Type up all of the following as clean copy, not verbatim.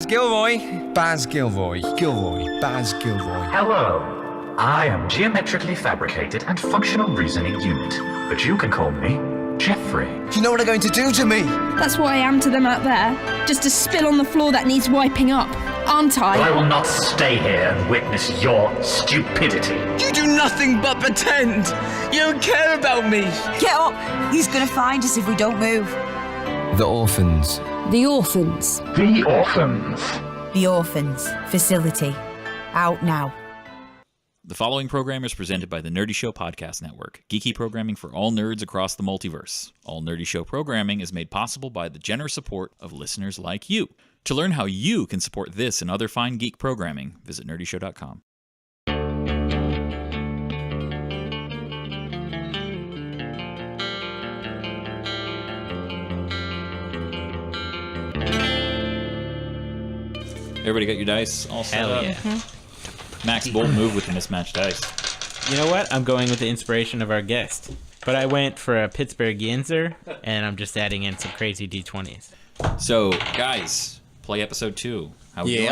Gilroy, Baz Gilroy, Gilroy, Baz Gilroy. Hello. I am geometrically fabricated and functional reasoning unit, but you can call me Jeffrey. Do you know what they're going to do to me? That's what I am to them out there. Just a spill on the floor that needs wiping up, aren't I? I will not stay here and witness your stupidity. You do nothing but pretend. You don't care about me. Get up! He's gonna find us if we don't move. The orphans. The orphans. The orphans. The Orphans Facility. Out now. The following program is presented by the Nerdy Show Podcast Network, geeky programming for all nerds across the multiverse. All Nerdy Show programming is made possible by the generous support of listeners like you. To learn how you can support this and other fine geek programming, visit nerdyshow.com. Everybody got your dice all set up? Yeah. Max, bold move with the mismatched dice. You know what? I'm going with the inspiration of our guest. But I went for a Pittsburgh Yinzer, and I'm just adding in some crazy D20s. So, guys, play episode 2. How we doing?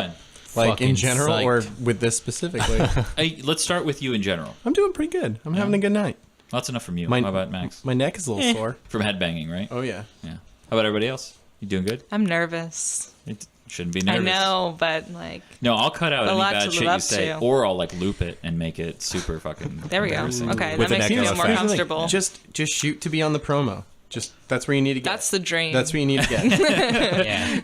Like Fucking in general psyched. or with this specifically? Hey, let's start with you in general. I'm doing pretty good. I'm having a good night. That's enough from you. My- How about Max? My neck is a little sore. From headbanging, right? Oh, yeah. Yeah. How about everybody else? You doing good? I'm nervous. It shouldn't be nervous. I know, but like, No, I'll cut out A any lot bad to shit live you up say, to. or I'll like loop it and make it super fucking. there we go. embarrassing. Okay, With that an makes me echo feel more effect. comfortable. Just shoot to be on the promo. That's where you need to get. That's the dream. That's where you need to get. Yeah.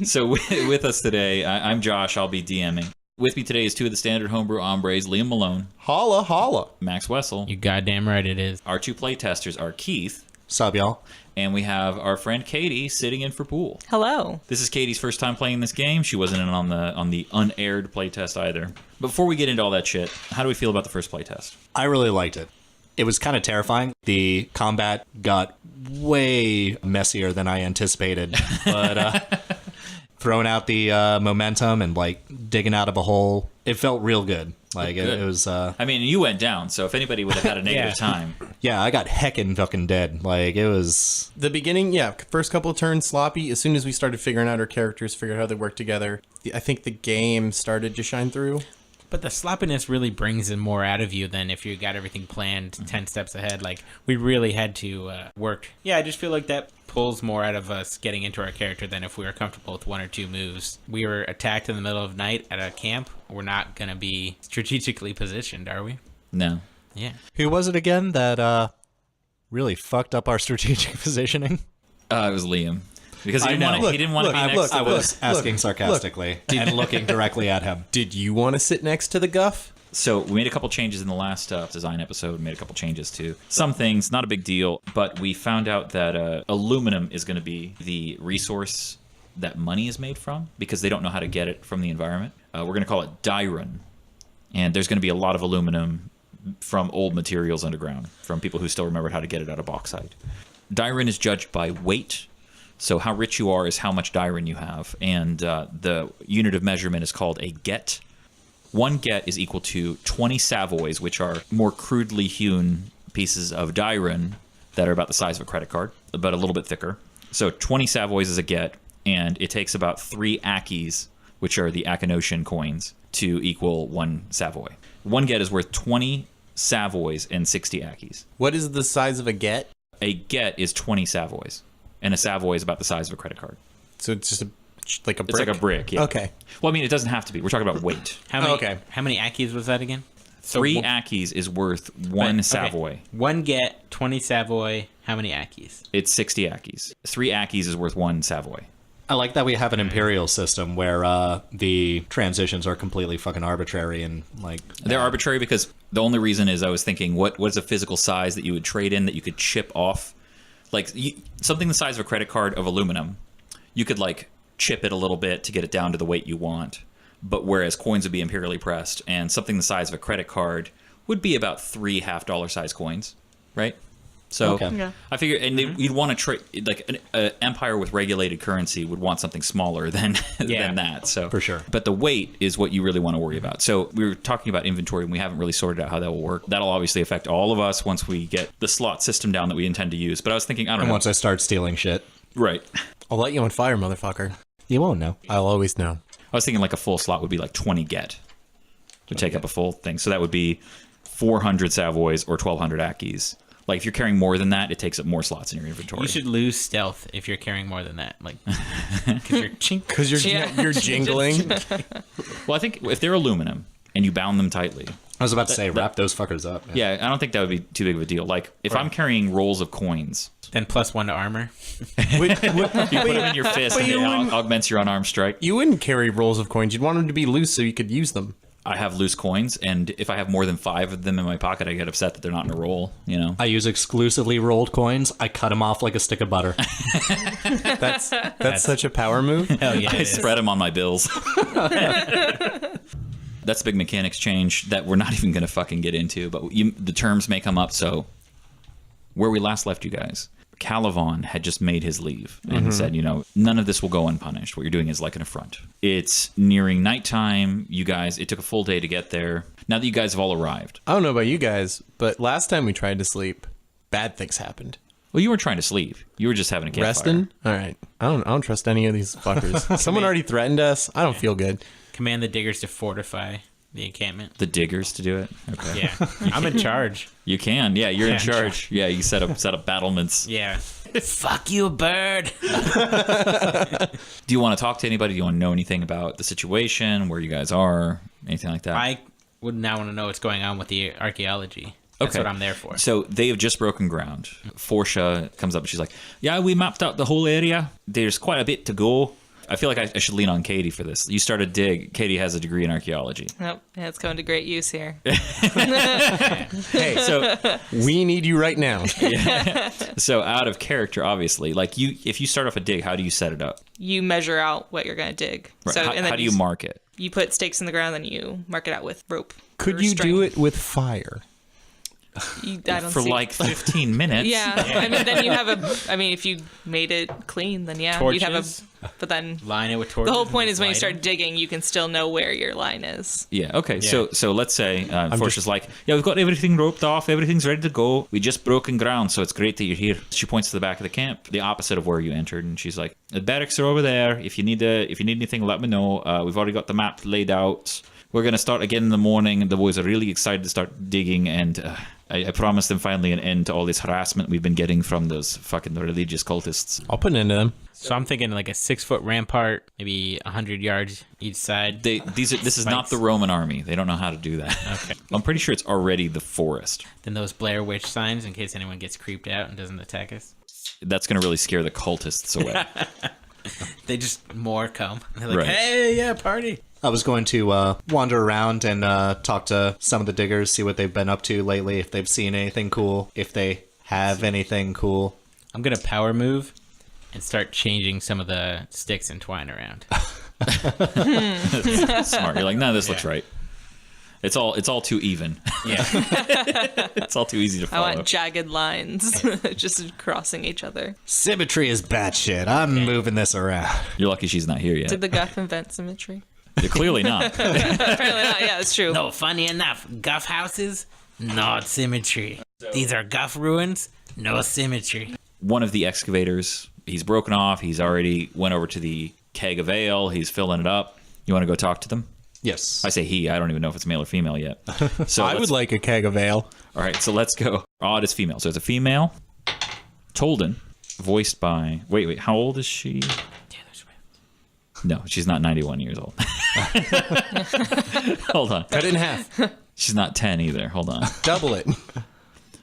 So with us today, I'm Josh. I'll be DMing. With me today is two of the standard homebrew hombres, Liam Malone, Holla, holla. Max Wessel. You goddamn right it is. Our two playtesters are Keith, Sup, y'all? and we have our friend Katie sitting in for Pool. Hello. This is Katie's first time playing this game. She wasn't in on the unaired playtest either. Before we get into all that shit, how do we feel about the first playtest? I really liked it. It was kind of terrifying. The combat got way messier than I anticipated, but throwing out the momentum and like digging out of a hole, it felt real good. Like it was. I mean, you went down, so if anybody would have had a negative time, Yeah, I got heckin' fucking dead. Like it was. The beginning, yeah, first couple of turns sloppy. As soon as we started figuring out our characters, figured out how they work together, I think the game started to shine through. But the sloppiness really brings in more out of you than if you got everything planned 10 steps ahead. Like, we really had to work. Yeah, I just feel like that pulls more out of us getting into our character than if we were comfortable with one or two moves. We were attacked in the middle of night at a camp. We're not going to be strategically positioned, are we? no. Yeah. Who was it again that really fucked up our strategic positioning? It was Liam. Because he I didn't know. want to. He didn't want to be next to I was the- asking sarcastically and looking directly at him. Did you want to sit next to the guff? So we made a couple changes in the last design episode. We made a couple changes to some things, not a big deal, but we found out that aluminum is going to be the resource that money is made from because they don't know how to get it from the environment. We're going to call it Dyron, and there's going to be a lot of aluminum from old materials underground, from people who still remembered how to get it out of bauxite. Dyron is judged by weight. So how rich you are is how much Dyron you have, and the unit of measurement is called a get. One get is equal to 20 savoys, which are more crudely hewn pieces of Dyron that are about the size of a credit card, but a little bit thicker. So 20 savoys is a get, and it takes about 3 akis, which are the Akinotian coins, to equal 1 savoy. One get is worth 20 savoys and 60 akis. What is the size of a get? A get is 20 savoys. And a savoy is about the size of a credit card. So it's just like a brick? It's like a brick, yeah. Okay. Well, I mean, it doesn't have to be. We're talking about weight. How many, Okay. How many Akis was that again? 3 So, Akis is worth 1 okay. Savoy. One get, 20 Savoy. How many Akis? It's 60 Akis. 3 Akis is worth 1 Savoy. I like that we have an imperial system where the transitions are completely fucking arbitrary and like They're arbitrary because the only reason is I was thinking, what is a physical size that you would trade in that you could chip off? Like something the size of a credit card of aluminum, you could like chip it a little bit to get it down to the weight you want. But whereas coins would be imperially pressed, and something the size of a credit card would be about 3 half-dollar size coins, right? So Okay. Yeah. I figure, and you'd want to trade like an empire with regulated currency would want something smaller than than that. So For sure. But the weight is what you really want to worry about. So we were talking about inventory, and we haven't really sorted out how that will work. That'll obviously affect all of us once we get the slot system down that we intend to use. But I was thinking, I don't and know. once I start stealing shit. Right. I'll light you on fire, motherfucker. You won't know. I'll always know. I was thinking like a full slot would be like 20 get. Would take up a full thing. So that would be 400 Savoys or 1,200 Ackies. Like if you're carrying more than that, it takes up more slots in your inventory. You should lose stealth if you're carrying more than that. Like, because you're chink. Because you're jingling. Well, I think if they're aluminum and you bound them tightly. I was about to say, wrap those fuckers up. Yeah, I don't think that would be too big of a deal. Like if I'm carrying rolls of coins. Then +1 to armor. You put them in your fist and it augments your unarmed strike. You wouldn't carry rolls of coins. You'd want them to be loose so you could use them. I have loose coins, and if I have more than 5 of them in my pocket, I get upset that they're not in a roll, you know? I use exclusively rolled coins. I cut them off like a stick of butter. That's such a power move. Hell yeah. I spread them on my bills. That's a big mechanics change that we're not even going to fucking get into, but the terms may come up, so where we last left you guys, Calivan had just made his leave and said, you know, none of this will go unpunished. What you're doing is like an affront. It's nearing nighttime. You guys, it took a full day to get there. Now that you guys have all arrived. I don't know about you guys, but last time we tried to sleep, bad things happened. Well, you weren't trying to sleep. You were just having a campfire. Resting? All right. I don't trust any of these fuckers. Someone already threatened us. I don't feel good. Command the diggers to fortify the encampment. The diggers to do it? Okay. Yeah. I'm in charge. You can. Yeah, you're in charge. Yeah, you set up battlements. Yeah. Fuck you, bird. Do you want to talk to anybody? Do you want to know anything about the situation, where you guys are, anything like that? I would now want to know what's going on with the archaeology. That's what I'm there for. So they have just broken ground. Forsha comes up and she's like, yeah, we mapped out the whole area. There's quite a bit to go. I feel like I should lean on Katie for this. You started dig. Katie has a degree in archaeology. Nope. Yeah, it's coming to great use here. Hey, so we need you right now. Yeah. So out of character, obviously, like if you start off a dig, how do you set it up? You measure out what you're going to dig. Right. So, How do you mark it? You put stakes in the ground, then you mark it out with rope. Could you do it with fire? I don't For see. like 15 minutes. Yeah. I mean, then you have if you made it clean, then yeah. Torches? You'd have but then Line it with torches. the whole point is when you light start them. digging, you can still know where your line is. Yeah, okay. Yeah. So let's say Forsha's like, yeah, we've got everything roped off. Everything's ready to go. We just broken ground, so it's great that you're here. She points to the back of the camp, the opposite of where you entered, and she's like, the barracks are over there. If you need anything, let me know. We've already got the map laid out. We're going to start again in the morning. The boys are really excited to start digging, and I promised them finally an end to all this harassment we've been getting from those fucking religious cultists. I'll put an end to them. So I'm thinking like a 6-foot rampart, maybe 100 yards each side. This is not the Roman army. They don't know how to do that. Okay. I'm pretty sure it's already the forest. Then those Blair Witch signs in case anyone gets creeped out and doesn't attack us. That's going to really scare the cultists away. They just more come. They're like, Right. hey, yeah, party. I was going to wander around and talk to some of the diggers, see what they've been up to lately, if they've seen anything cool, if they have anything cool. I'm going to power move and start changing some of the sticks and twine around. Smart. You're like, no, this looks right. It's all too even. Yeah. It's all too easy to I follow. want jagged lines just crossing each other. Symmetry is batshit. I'm moving this around. You're lucky she's not here yet. Did the Guff invent symmetry? You're clearly not. Apparently not. Yeah, it's true. No, funny enough, Guff houses, not symmetry. These are Guff ruins, no symmetry. One of the excavators, he's broken off. He's already went over to the keg of ale. He's filling it up. You want to go talk to them? Yes. I say he. I don't even know if it's male or female yet. So I would like a keg of ale. All right, so let's go. Odd is female. So it's a female. Tolden, voiced by... Wait. How old is she? No, she's not 91 years old. Hold on. Cut it in half. She's not 10 either. Hold on. Double it.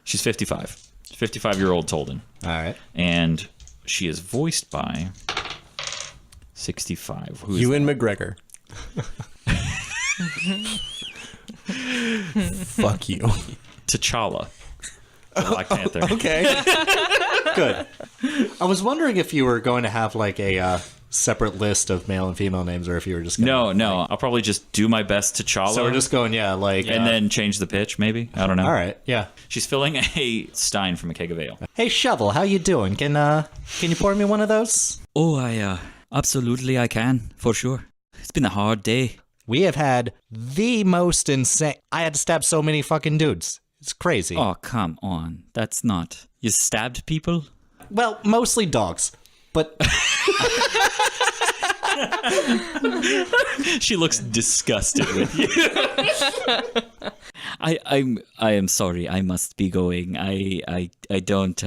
She's 55. 55-year-old Tolden. All right. And she is voiced by 65. Who is Ewan McGregor. Fuck you. T'Challa. The Black Panther. Okay. Good. I was wondering if you were going to have like a separate list of male and female names, or if you were just gonna, No. I'll probably just do my best T'Challa. So we're just going, and then change the pitch, maybe. I don't know. All right, yeah. She's filling a stein from a keg of ale. Hey, Shovel, how you doing? Can you pour me one of those? Oh, absolutely I can, for sure. It's been a hard day. We have had the most insane. I had to stab so many fucking dudes. It's crazy. Oh, come on. That's not... You stabbed people? Well, mostly dogs, but She looks disgusted with you. I am sorry. I must be going. I don't.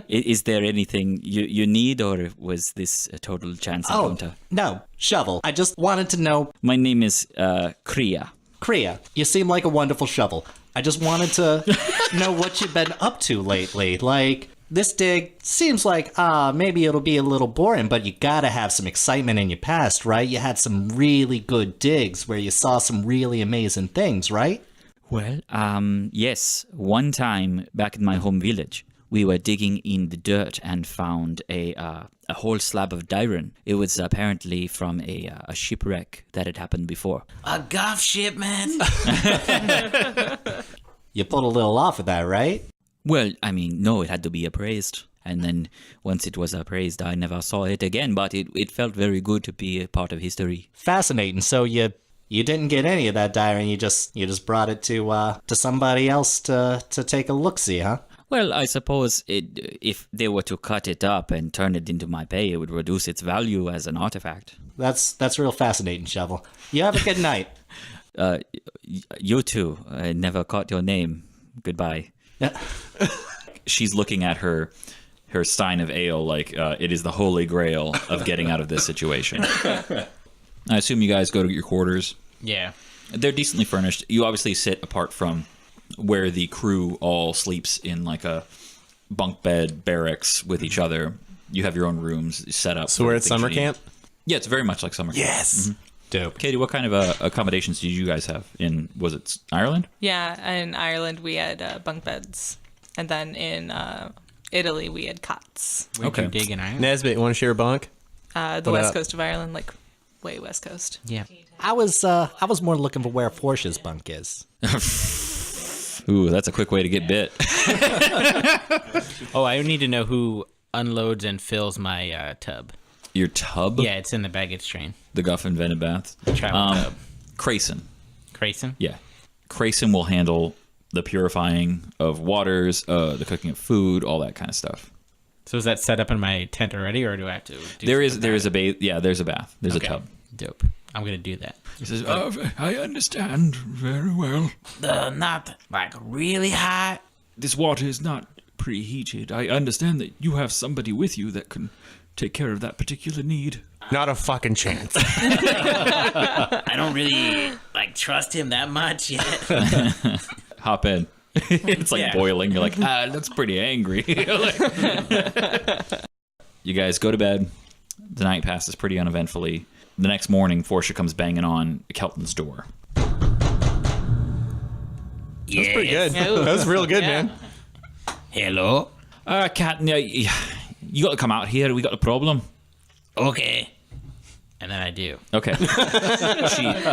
Is there anything you need, or was this a total chance encounter? No, Shovel. I just wanted to know. My name is Kriya. Kriya, you seem like a wonderful shovel. I just wanted to know what you've been up to lately. Like, this dig seems like, maybe it'll be a little boring, but you gotta have some excitement in your past, right? You had some really good digs where you saw some really amazing things, right? Well, yes. One time back in my home village, we were digging in the dirt and found a whole slab of diron. It was apparently from a shipwreck that had happened before. A golf ship, man. You pulled a little off of that, right? Well, I mean, no, it had to be appraised. And then once it was appraised, I never saw it again, but it felt very good to be a part of history. Fascinating. So you didn't get any of that diron, you just brought it to somebody else to take a look-see, huh? Well, I suppose if they were to cut it up and turn it into my pay, it would reduce its value as an artifact. That's real fascinating, Shovel. You have a good night. You too. I never caught your name. Goodbye. She's looking at her stein of ale like it is the holy grail of getting out of this situation. I assume you guys go to your quarters. Yeah. They're decently furnished. You obviously sit apart from where the crew all sleeps in like a bunk bed barracks with each other. You have your own rooms set up. So we're at summer camp? Yeah, it's very much like summer camp. Yes. Mm-hmm. Dope. Katie, what kind of accommodations did you guys have in, was it Ireland? Yeah, in Ireland we had bunk beds. And then in Italy we had cots. Where'd you dig in Ireland? Nesbit, you want to share a bunk? The west coast of Ireland, like way west coast. Yeah. I was more looking for where Portia's bunk is. Ooh, that's a quick way to get bit. Oh, I need to know who unloads and fills my tub. Your tub? Yeah, it's in the baggage train. The Guff Invented Baths? Travel tub. Crayson. Crayson? Yeah. Crayson will handle the purifying of waters, the cooking of food, all that kind of stuff. So is that set up in my tent already, or do I have to do There is a bath. Yeah, there's a bath. There's Okay. a tub. Dope. I'm going to do that. He says, I understand very well. Not like really hot. This water is not preheated. I understand that you have somebody with you that can take care of that particular need. Not a fucking chance. I don't really trust him that much yet. hop in. It's like Yeah. boiling. You're like, that's pretty angry. You guys go to bed. The night passes pretty uneventfully. The next morning, Portia comes banging on Kelton's door. That's pretty good. Yeah. That was real good, Yeah. man. Hello. Captain, you got to come out here. We got a problem. Okay. And then I do. Okay.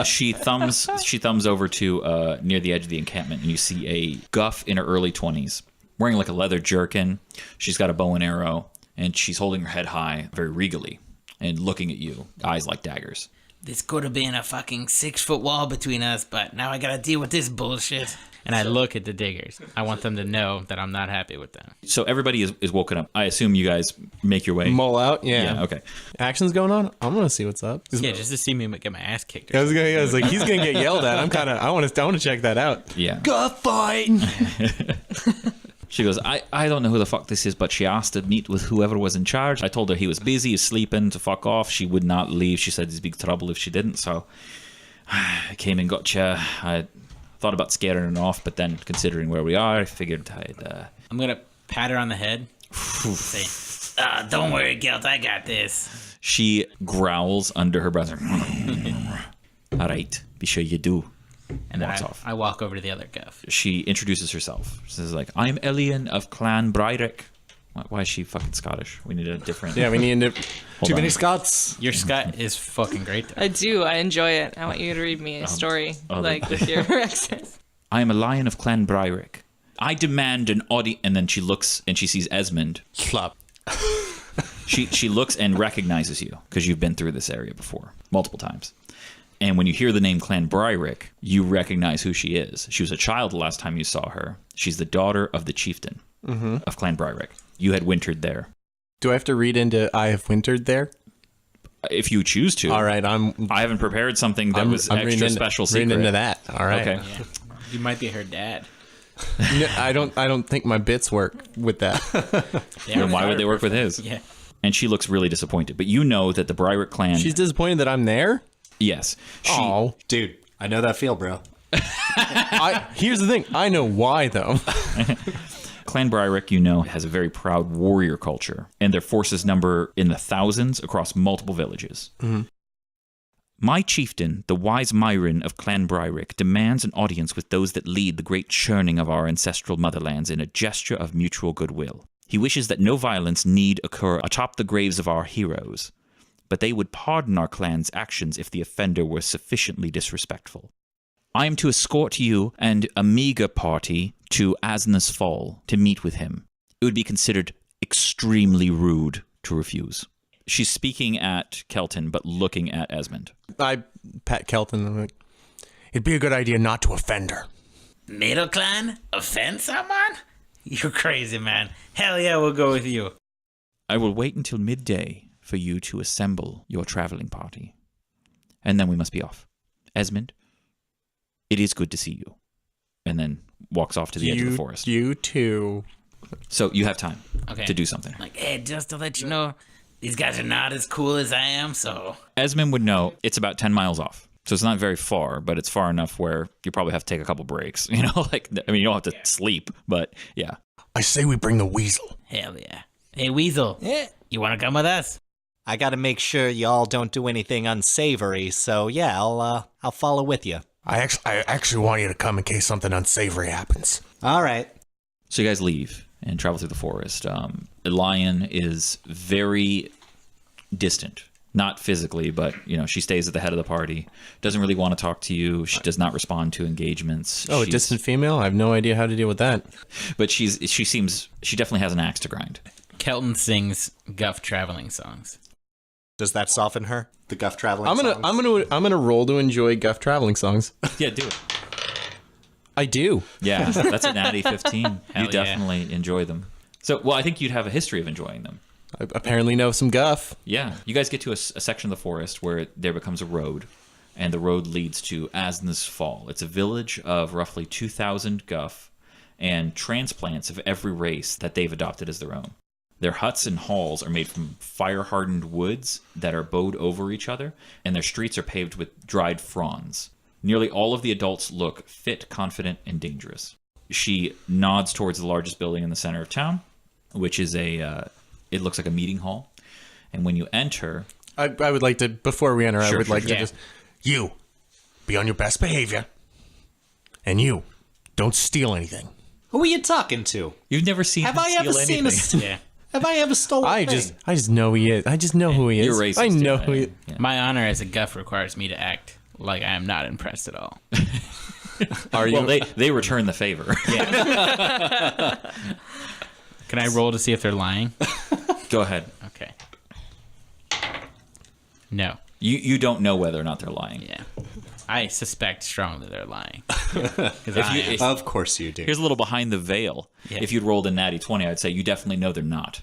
she thumbs over to near the edge of the encampment, and you see a Guff in her early 20s, wearing like a leather jerkin. She's got a bow and arrow, and she's holding her head high, very regally, and looking at you, eyes like daggers. This could have been a fucking 6-foot wall between us, but now I gotta deal with this bullshit. And I look at the diggers. I want them to know that I'm not happy with them. So everybody is woken up. I assume you guys make your way. Mull out, yeah. Yeah, okay. Action's going on. I'm gonna see what's up. Yeah, just to see me get my ass kicked. I was like, he's gonna get yelled at. I want to check that out. Yeah. Go fight! She goes, I don't know who the fuck this is, but she asked to meet with whoever was in charge. I told her he was busy, he's sleeping, to fuck off. She would not leave. She said there's big trouble if she didn't, so I came and got you. I thought about scaring her off, but then considering where we are, I figured I'd... I'm gonna pat her on the head. Say, don't worry, Gelt, I got this. She growls under her breath. All right, be sure you do. And then Walks off. I walk over to the other Guff. She introduces herself. She says, like, I'm Elian of Clan Bryrick. Why is she fucking Scottish? We need a different... Yeah, we need to. Hold Too many on. Scots. Your Scott is fucking great, though. I do. I enjoy it. I want you to read me a story, with your accent. I am a lion of Clan Bryrick. I demand an audience... And then she looks and she sees Esmond. Flop. She looks and recognizes you because you've been through this area before, multiple times. And when you hear the name Clan Bryrick, you recognize who she is. She was a child the last time you saw her. She's the daughter of the chieftain of Clan Bryrick. You had wintered there. Do I have to read into I have wintered there? If you choose to. All right, I haven't prepared something that was I'm extra reading special reading secret. into that. All right. Okay. Yeah. You might be her dad. No, I don't think my bits work with that. Then why would they work with his? Yeah. And she looks really disappointed. But you know that the Bryrick clan... She's disappointed that I'm there? Yes. Oh. Dude, I know that feel, bro. Here's the thing. I know why, though. Clan Bryrick, you know, has a very proud warrior culture, and their forces number in the thousands across multiple villages. Mm-hmm. My chieftain, the wise Myron of Clan Bryrick, demands an audience with those that lead the great churning of our ancestral motherlands in a gesture of mutual goodwill. He wishes that no violence need occur atop the graves of our heroes, but they would pardon our clan's actions if the offender were sufficiently disrespectful. I am to escort you and a meager party to Asna's Fall to meet with him. It would be considered extremely rude to refuse. She's speaking at Kelton, but looking at Esmond. I pat Kelton and I'm like, it'd be a good idea not to offend her. Middle clan? Offend someone? You're crazy, man. Hell yeah, we'll go with you. I will wait until midday for you to assemble your traveling party. And then we must be off. Esmond, it is good to see you. And then walks off to the edge of the forest. You too. So you have time Okay. to do something. Like, hey, just to let you know, these guys are not as cool as I am, so... Esmond would know it's about 10 miles off. So it's not very far, but it's far enough where you probably have to take a couple breaks. You know, like, I mean, you don't have to sleep, but yeah. I say we bring the weasel. Hell yeah. Hey, Weasel. Yeah. You want to come with us? I got to make sure y'all don't do anything unsavory, so yeah, I'll follow with you. I actually want you to come in case something unsavory happens. All right. So you guys leave and travel through the forest. The lion is very distant. Not physically, but, you know, she stays at the head of the party. Doesn't really want to talk to you. She does not respond to engagements. Oh, a distant female? I have no idea how to deal with that. But she definitely has an axe to grind. Kelton sings Guff traveling songs. Does that soften her? The Guff traveling I'm gonna roll to enjoy Guff traveling songs. Yeah, do it. I do. Yeah, that's an natty 15. You yeah. definitely enjoy them. So, well, I think you'd have a history of enjoying them. I apparently know some Guff. Yeah. You guys get to a section of the forest where there becomes a road, and the road leads to Asna's Fall. It's a village of roughly 2,000 Guff and transplants of every race that they've adopted as their own. Their huts and halls are made from fire-hardened woods that are bowed over each other, and their streets are paved with dried fronds. Nearly all of the adults look fit, confident, and dangerous. She nods towards the largest building in the center of town, which is it looks like a meeting hall. And when you enter... I would like to, before we enter, I would like to Yeah. just... You, be on your best behavior. And you, don't steal anything. Who are you talking to? You've never seen Have him I ever steal seen anything. Yeah. Have I ever stolen? I just know he is. I just know who he is. You're racist. I know yeah, who he is. yeah. My honor as a Guff requires me to act like I am not impressed at all. Are you? Well, they return the favor. Can I roll to see if they're lying? Go ahead. Okay. No. You don't know whether or not they're lying. Yeah. I suspect strongly they're lying. 'Cause I am. Of course you do. Here's a little behind the veil. Yeah. If you'd rolled a natty 20, I'd say you definitely know they're not.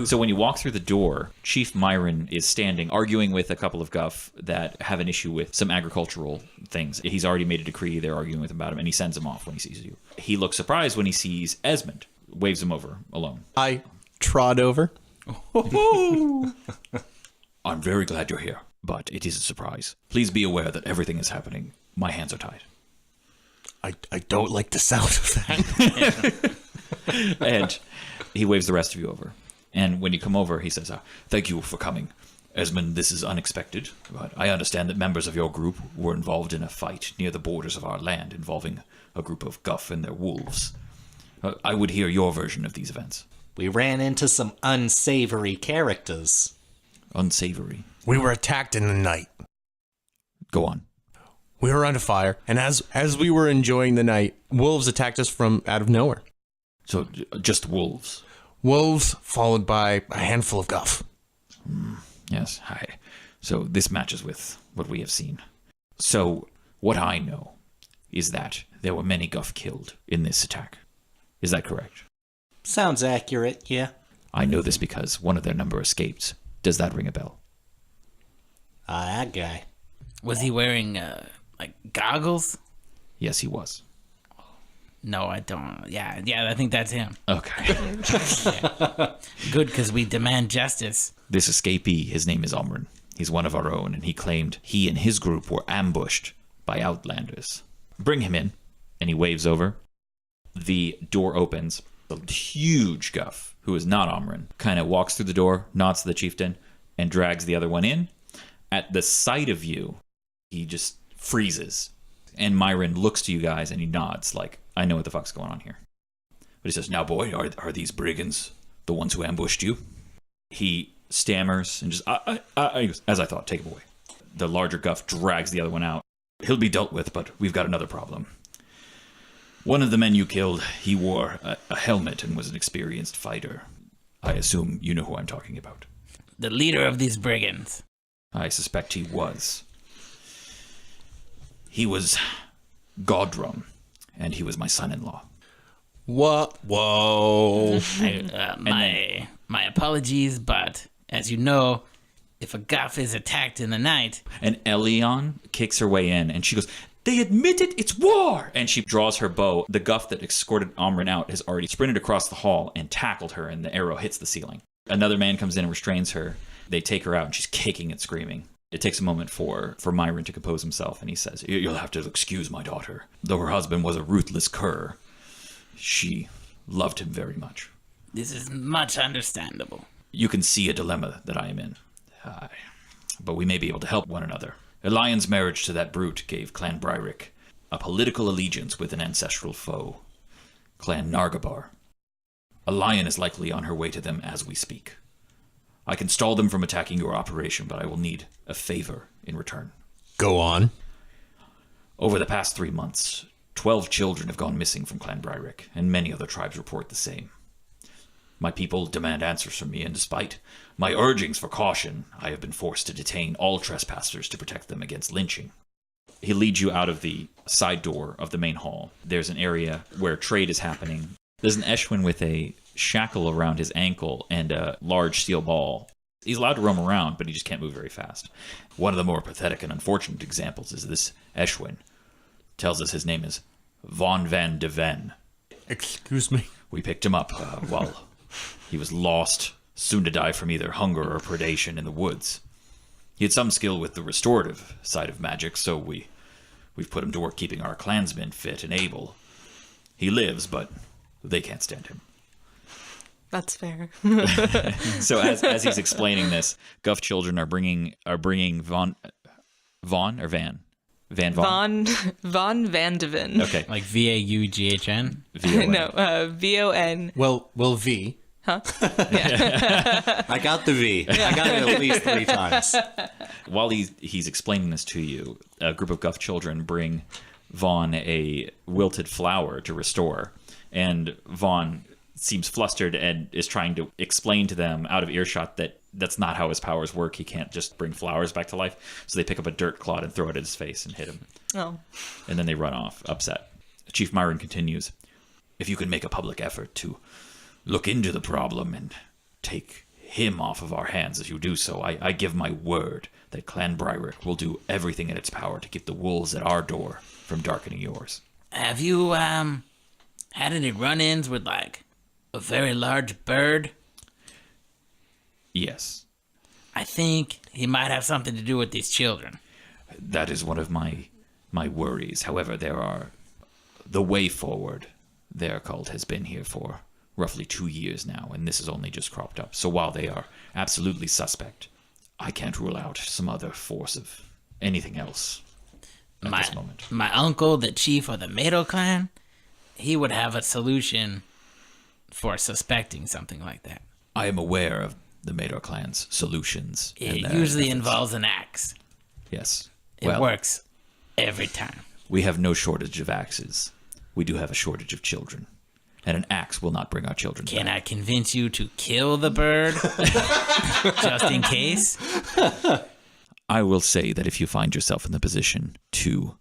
So when you walk through the door, Chief Myron is standing, arguing with a couple of Guff that have an issue with some agricultural things. He's already made a decree. They're arguing with him about him, and he sends him off when he sees you. He looks surprised when he sees Esmond, waves him over alone. I trod over. I'm very glad you're here, but it is a surprise. Please be aware that everything is happening. My hands are tied. I don't like the sound of that. And he waves the rest of you over. And when you come over, he says, thank you for coming. Esmond, this is unexpected, but I understand that members of your group were involved in a fight near the borders of our land involving a group of Guff and their wolves. I would hear your version of these events. We ran into some unsavory characters. Unsavory. We were attacked in the night. Go on. We were under fire, and as we were enjoying the night, wolves attacked us from out of nowhere. So, just wolves. Wolves followed by a handful of Guff. Yes, hi. So this matches with what we have seen. So, what I know is that there were many Guff killed in this attack. Is that correct? Sounds accurate, yeah. I know this because one of their number escaped Does that ring a bell? That guy. Was he wearing, goggles? Yes, he was. No, I don't. Yeah, I think that's him. Okay. Good, because we demand justice. This escapee, his name is Omrin. He's one of our own, and he claimed he and his group were ambushed by outlanders. Bring him in. And he waves over. The door opens. A huge Guff, who is not Omrin, kind of walks through the door, nods to the chieftain, and drags the other one in. At the sight of you, he just freezes. And Myron looks to you guys and he nods like, I know what the fuck's going on here. But he says, now boy, are these brigands the ones who ambushed you? He stammers and just, as I thought, take him away. The larger Guff drags the other one out. He'll be dealt with, but we've got another problem. One of the men you killed, he wore a helmet and was an experienced fighter. I assume you know who I'm talking about. The leader of these brigands. I suspect he was. He was Godrum, and he was my son-in-law. What? Whoa. My apologies, but as you know, if a Guff is attacked in the night... And Elion kicks her way in, and she goes, they admit it, it's war! And she draws her bow. The Guff that escorted Omrin out has already sprinted across the hall and tackled her, and the arrow hits the ceiling. Another man comes in and restrains her. They take her out, and she's kicking and screaming. It takes a moment for Myron to compose himself, and he says, you'll have to excuse my daughter. Though her husband was a ruthless cur, she loved him very much. This is much understandable. You can see a dilemma that I am in. But we may be able to help one another. Elion's marriage to that brute gave Clan Bryrick a political allegiance with an ancestral foe, Clan Nargabar. A lion is likely on her way to them as we speak. I can stall them from attacking your operation, but I will need a favor in return. Go on. Over the past 3 months, 12 children have gone missing from Clan Bryrick, and many other tribes report the same. My people demand answers from me, and despite my urgings for caution, I have been forced to detain all trespassers to protect them against lynching. He leads you out of the side door of the main hall. There's an area where trade is happening. There's an Eschwen with a shackle around his ankle and a large steel ball. He's allowed to roam around, but he just can't move very fast. One of the more pathetic and unfortunate examples is this Eschwen. Tells us his name is Von Van de Ven. Excuse me. We picked him up while he was lost, soon to die from either hunger or predation in the woods. He had some skill with the restorative side of magic, so we've put him to work keeping our clansmen fit and able. He lives, but they can't stand him. That's fair. So as he's explaining this, Guff children are bringing Von or Van? Van Von? Von Vandeven. Okay. Like VAUGHN? V-O-N. No, VON. Well, V. Huh? Yeah. I got the V. I got it at least 3 times. While he's explaining this to you, a group of Guff children bring Vaughn a wilted flower to restore, and Vaughn seems flustered and is trying to explain to them out of earshot that that's not how his powers work. He can't just bring flowers back to life. So they pick up a dirt clod and throw it at his face and hit him. Oh. And then they run off, upset. Chief Myron continues, if you can make a public effort to look into the problem and take him off of our hands as you do so, I give my word that Clan Bryrick will do everything in its power to keep the wolves at our door from darkening yours. Have you, had any run-ins with, like, a very large bird? Yes. I think he might have something to do with these children. That is one of my worries. However, the way forward, their cult has been here for roughly 2 years now, and this has only just cropped up. So while they are absolutely suspect, I can't rule out some other force of anything else at this moment. My uncle, the chief of the Mado clan, he would have a solution for suspecting something like that. I am aware of the Mador clan's solutions. It usually involves an axe. Yes. It works every time. We have no shortage of axes. We do have a shortage of children. And an axe will not bring our children Can back. I convince you to kill the bird? Just in case? I will say that if you find yourself in the position to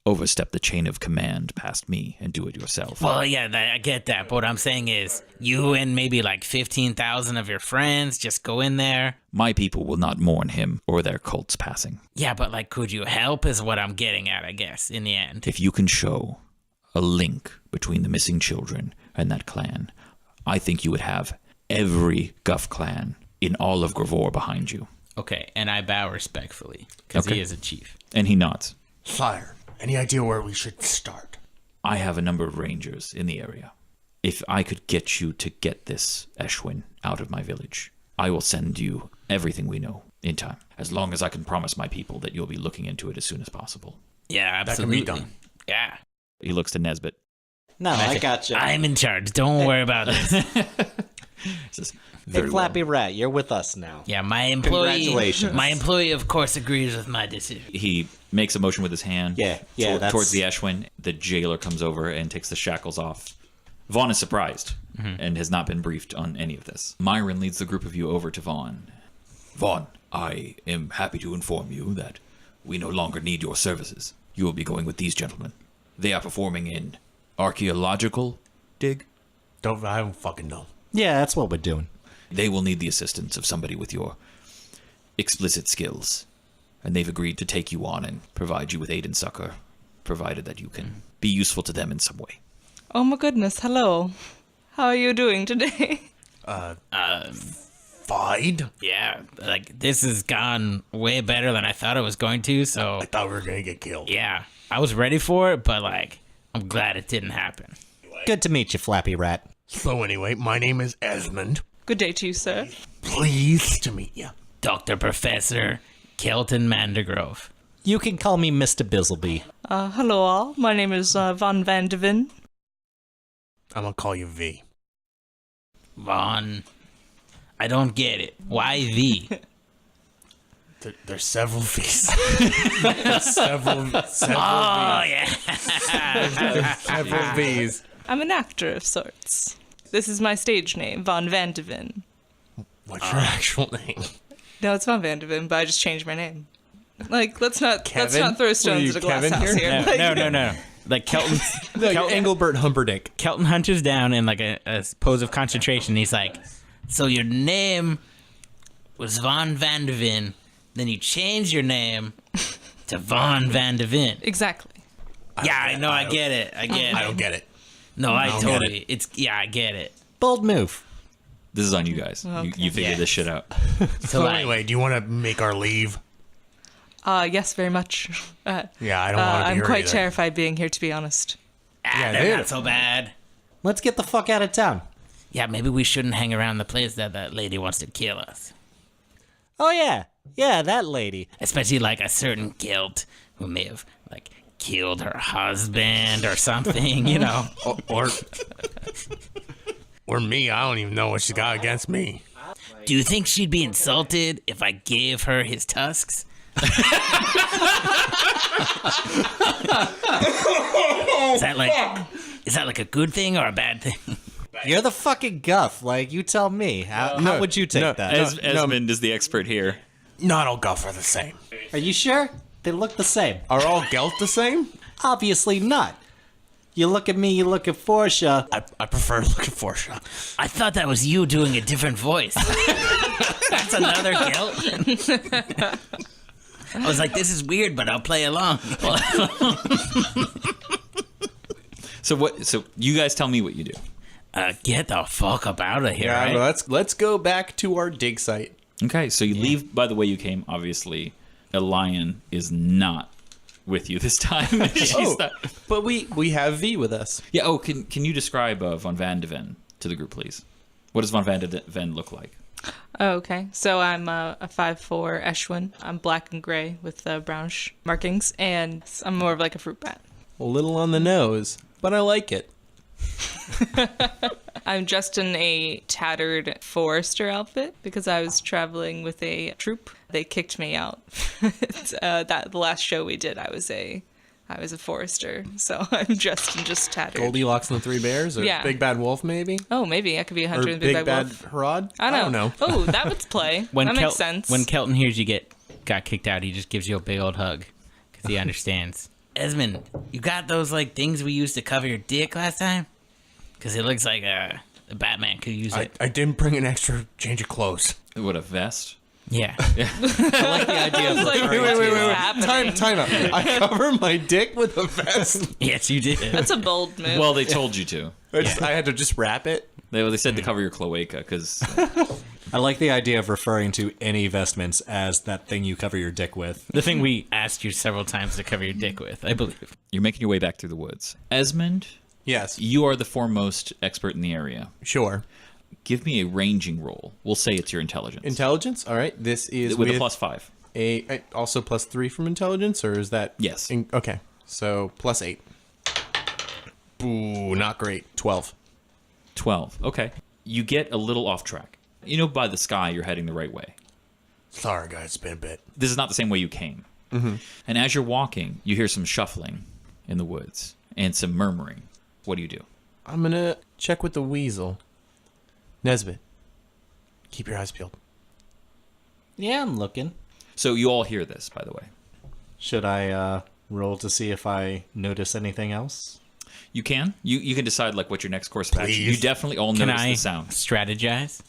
overstep the chain of command past me and do it yourself. Well, yeah, I get that. But what I'm saying is, you and maybe like 15,000 of your friends just go in there. My people will not mourn him or their cult's passing. Yeah, but like, could you help is what I'm getting at, I guess, in the end. If you can show a link between the missing children and that clan, I think you would have every Guff clan in all of Gravor behind you. Okay, and I bow respectfully, because he is a chief. And he nods. Sire, any idea where we should start? I have a number of rangers in the area. If I could get you to get this Eschwen out of my village, I will send you everything we know in time, as long as I can promise my people that you'll be looking into it as soon as possible. Yeah, absolutely. That can be done. Yeah. He looks to Nesbit. No, I got you. I'm in charge. Don't worry about this. Says, Hey, "Very Flappy well." Rat, you're with us now. Yeah, my employee. Congratulations. My employee, of course, agrees with my decision. He makes a motion with his hand. Yeah, that's... Towards the Eschwen. The jailer comes over and takes the shackles off. Vaughn is surprised and has not been briefed on any of this. Myron leads the group of you over to Vaughn. Vaughn, I am happy to inform you that we no longer need your services. You will be going with these gentlemen. They are performing an archaeological dig. I don't fucking know. Yeah, that's what we're doing. They will need the assistance of somebody with your explicit skills. And they've agreed to take you on and provide you with aid and succor, provided that you can be useful to them in some way. Oh my goodness, hello. How are you doing today? Fide? Yeah, like, this has gone way better than I thought it was going to, so... I thought we were gonna get killed. Yeah, I was ready for it, but, like, I'm glad it didn't happen. Good to meet you, Flappy Rat. So anyway, my name is Esmond. Good day to you, sir. Pleased to meet you. Dr. Professor Kelton Mandergrove. You can call me Mr. Bizzleby. Hello all. My name is Von Vandeven. I'm gonna call you V. Vaughn, I don't get it. Why V? There's several V's. several Oh, V's. yeah. Several V's. I'm an actor of sorts. This is my stage name, Von Vandeven. What's your actual name? No, it's Von Vandeven, but I just changed my name. Like, let's not Kevin? throw What are stones you, at a glass Kevin house here? here. No. Like, Kelton... No, you're Engelbert Humperdinck. Kelton hunches down in like a pose of concentration. He's like, so your name was Von Vandeven, then you changed your name to Von Vandeven. Exactly. Yeah, I know, I get it. I don't get it. No, I don't get totally. I get it. Bold move. This is on you guys. You figure Yeah. this shit out. So anyway, do you want to make our leave? Yes, very much. Yeah, I don't want to be I'm here quite either. terrified being here, to be honest. They're dude. not so bad. Let's get the fuck out of town. Yeah, maybe we shouldn't hang around the place that lady wants to kill us. Oh, yeah. Yeah, that lady. Especially like a certain guilt who may have like killed her husband or something, you know. Or me. I don't even know what she got against me. Do you think she'd be insulted if I gave her his tusks? Is that like a good thing or a bad thing? You're the fucking guff. Like, you tell me. How would you take that? Esmond is the expert here. Not all Guff are the same. Are you sure? They look the same. Are all Gelt the same? Obviously not. You look at me, you look at Forsha. I prefer looking for you. I thought that was you doing a different voice. That's another guilt. I was like, this is weird, but I'll play along. So you guys tell me what you do. Get the fuck up out of here, Yeah, right? let's go back to our dig site. Okay, so you leave by the way you came. Obviously, a lion is not with you this time. She's not. But we have V with us. Yeah. Oh, can you describe Von Vandeven to the group, please? What does Von Vandeven look like? Oh, okay. So I'm a 5'4" Eschwen. I'm black and gray with brownish markings, and I'm more of like a fruit bat. A little on the nose, but I like it. I'm dressed in a tattered forester outfit because I was traveling with a troop. They kicked me out. The last show we did, I was a forester, so I'm dressed in just tattered. Goldilocks and the Three Bears, or Yeah. Big Bad Wolf, maybe? Oh, maybe I could be a Or hunter in Big Big Bad Wolf. Herod? I don't know. Oh, that would play. That makes sense. When Kelton hears you got kicked out, he just gives you a big old hug because he understands. Esmond, you got those like things we used to cover your dick last time? Because it looks like a Batman could use it. I didn't bring an extra change of clothes. What, a vest? Yeah. I like the idea of Wait. Time out. I cover my dick with a vest. Yes, you did. That's a bold move. Well, they told you to. I had to just wrap it. They said to cover your cloaca because I like the idea of referring to any vestments as that thing you cover your dick with. The thing we asked you several times to cover your dick with, I believe. you're making your way back through the woods. Esmond, Yes. you are the foremost expert in the area. Sure. Give me a ranging roll. We'll say it's your intelligence. Intelligence. All right. This is with a +5. Also +3 from intelligence, or is that? Yes. Okay. So +8. Ooh, not great. 12. 12. Okay. You get a little off track. You know, by the sky, you're heading the right way. Sorry, guys. It's been a bit. This is not the same way you came. Mm-hmm. And as you're walking, you hear some shuffling in the woods and some murmuring. What do you do? I'm gonna check with the weasel. Nesbit, keep your eyes peeled. Yeah, I'm looking. So you all hear this, by the way. Should I roll to see if I notice anything else? You can. You can decide like what your next course of action. Please. You definitely all Can notice I the sound. strategize?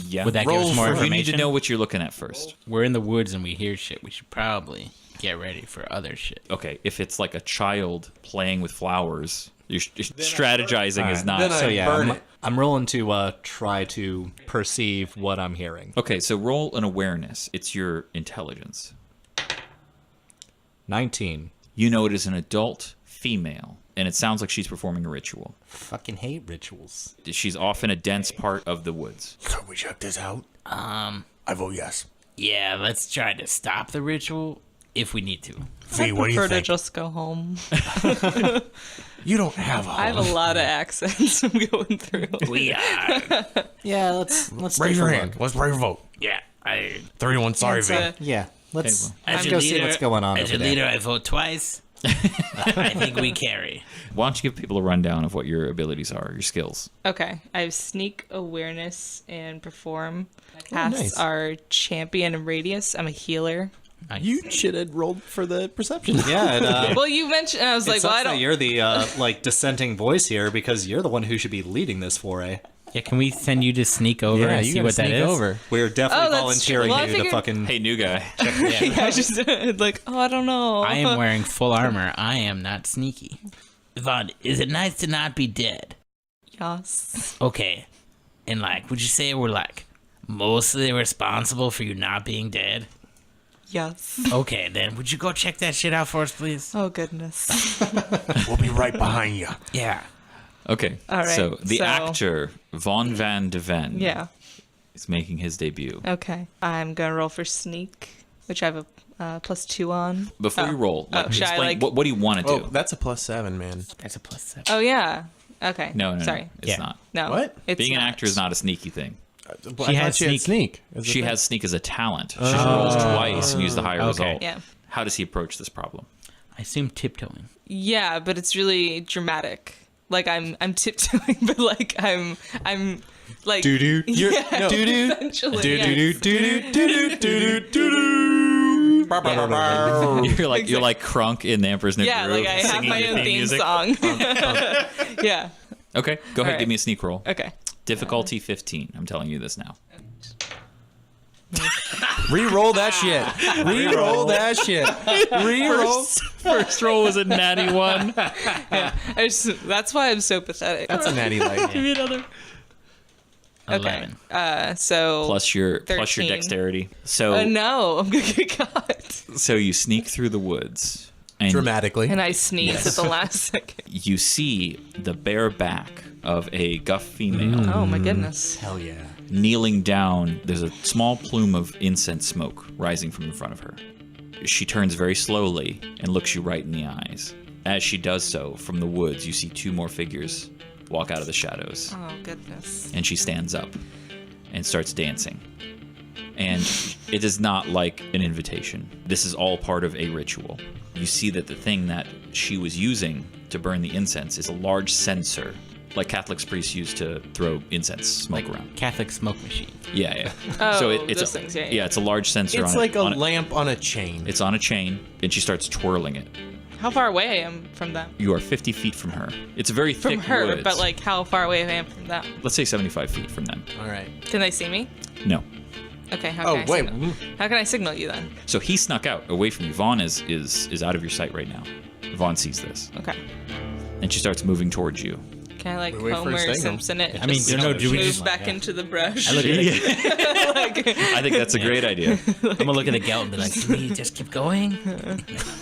Yeah. Would that give us more You information? need to know what you're looking at first. We're in the woods and we hear shit. We should probably get ready for other shit. Okay, if it's like a child playing with flowers, you're strategizing is not. Then I So yeah, burn I'm, it. I'm rolling to try to perceive what I'm hearing. Okay, so roll an awareness. It's your intelligence. 19. You know it is an adult female, and it sounds like she's performing a ritual. Fucking hate rituals. She's off in a dense part of the woods. Can we check this out? I vote yes. Yeah, let's try to stop the ritual if we need to. V, what do you prefer to think? just go home. You don't have a I have a lot of accents I'm going through. We are. Yeah, let's Raise take your a hand. look. Let's raise a vote. Yeah, I. 3-1. Sorry, V. Yeah, let's As a go see leader- what's going on As over a there. leader, I vote twice. I think we carry. Why don't you give people a rundown of what your abilities are, your skills? Okay, I have sneak, awareness, and perform. Paths nice. are champion and radius. I'm a healer. You should have rolled for the perception. Yeah, and, Well, you mentioned. I was it like, well, sucks I that don't. you're the like dissenting voice here because you're the one who should be leading this foray. Yeah, can we send you to sneak over Yeah, and you see gotta what that sneak is? over. We're definitely Oh, that's volunteering true. Well, I you to figured- fucking. Hey, new guy. Yeah, I just like, oh, I don't know. I am wearing full armor. I am not sneaky. Yvonne, is it nice to not be dead? Yes. Okay. And like, would you say we're like mostly responsible for you not being dead? Yes. Okay, then would you go check that shit out for us, please? Oh goodness. We'll be right behind you. Yeah. Okay, All right, so the so- actor Von Van de Ven Yeah. is making his debut. Okay. I'm gonna roll for sneak, which I have a +2 on. Before you roll, like, should I, explain like- what do you want to do? Oh, that's a +7, man. That's a +7. Oh yeah. Okay. No, Sorry. it's Yeah. not. No. What? It's Being an not. actor is not a sneaky thing. She has sneak. She has sneak as a talent. She rolls twice and use the higher Okay. result. Yeah. How does he approach this problem? I assume tiptoeing. Yeah, but it's really dramatic. Like I'm tiptoeing, but like I'm like Doo-doo. You're- yeah, no. Doo-doo. essentially, yeah. You're like Crunk in the Emperor's New Yeah, Groove. like I have singing my your own theme music. song. Yeah. Okay, go ahead. right. Give me a sneak roll. Okay. Difficulty 15. I'm telling you this now. Re-roll that shit. Re-roll that shit. Re-roll. First roll was a natty 1. That's why I'm so pathetic. That's a natty light. Give me another. 11. So Plus your 13. dexterity. So Oh no, I'm gonna get caught. so you sneak through the woods. And Dramatically. And I sneeze at the last second. you see the bare back of a guff female Oh my goodness. Hell yeah. kneeling down. There's a small plume of incense smoke rising from the front of her. She turns very slowly and looks you right in the eyes. As she does so, from the woods, you see 2 more figures walk out of the shadows. Oh goodness. And she stands up and starts dancing. And it is not like an invitation. This is all part of a ritual. You see that the thing that she was using to burn the incense is a large censer, like Catholic priests use to throw incense smoke around. Catholic smoke machine. Yeah. Oh, so those it's things, yeah. it's a large censer. It's on like it, a on it. lamp on a chain. It's on a chain, and she starts twirling it. How far away I am from them? You are 50 feet from her. It's a very From thick her, woods. but like how far away I am from them? Let's say 75 feet from them. All right. Can they see me? No. Okay, how Oh, can I wait. signal? How can I signal you then? So he snuck out away from you. Vaughn is out of your sight right now. Vaughn sees this, Okay. and she starts moving towards you. Can I like We wait for a Homer signal. Simpson it? I mean, just no, do we move just- back into the brush? I look at it. like, I think that's a great idea. I'm gonna look at the Gelt and be like, "Can we just keep going?"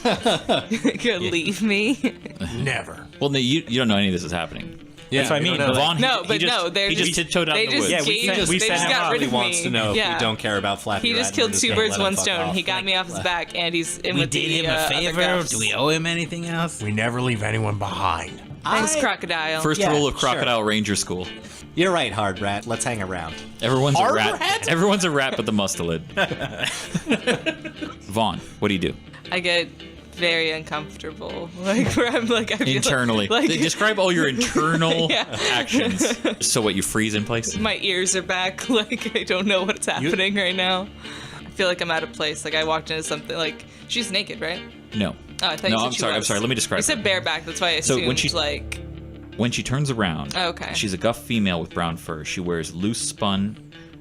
gonna leave me? Never. Well, no, you don't know any of this is happening. That's what I mean. don't know. Vaughn, No, but no, they're he just just- tiptoed out they in the just woods. gave- they we just said got rid he of wants me. to know Yeah. if we don't care about Flappy He Rat just and killed we're just two gonna birds, let him one fuck stone. off. He got me off his back, and he's in We with did the him a other favor. guffs. Do we owe him anything else? We never leave anyone behind. Thanks, Crocodile. First Yeah, rule of sure. Crocodile Ranger School. You're right, Hard Rat. Let's hang around. Everyone's a Hard rat. rat? Everyone's a rat but the mustelid. Vaughn, what do you do? I get very uncomfortable. Like where I'm like I feel Internally. like Describe all your internal Yeah. actions. So what, you freeze in place? my ears are back. Like I don't know what's happening right now. I feel like I'm out of place. Like I walked into something. Like she's naked, right? No. Oh, I thought you No, said I'm she sorry. I'm was. sorry. Let me describe You said her. bareback. That's why I So assumed when she- like When she turns around, Okay. she's a guff female with brown fur. She wears loose spun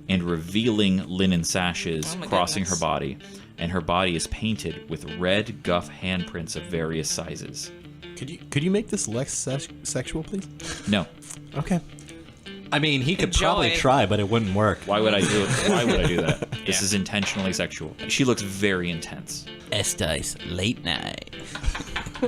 and revealing linen sashes Oh my crossing goodness. her body, and her body is painted with red guff handprints of various sizes. Could you make this less sexual, please? No. Okay. I mean, he could probably Enjoy. try, but it wouldn't work. Why would I do it? Why would I do that? This is intentionally sexual. She looks very intense. S-Dice, late night.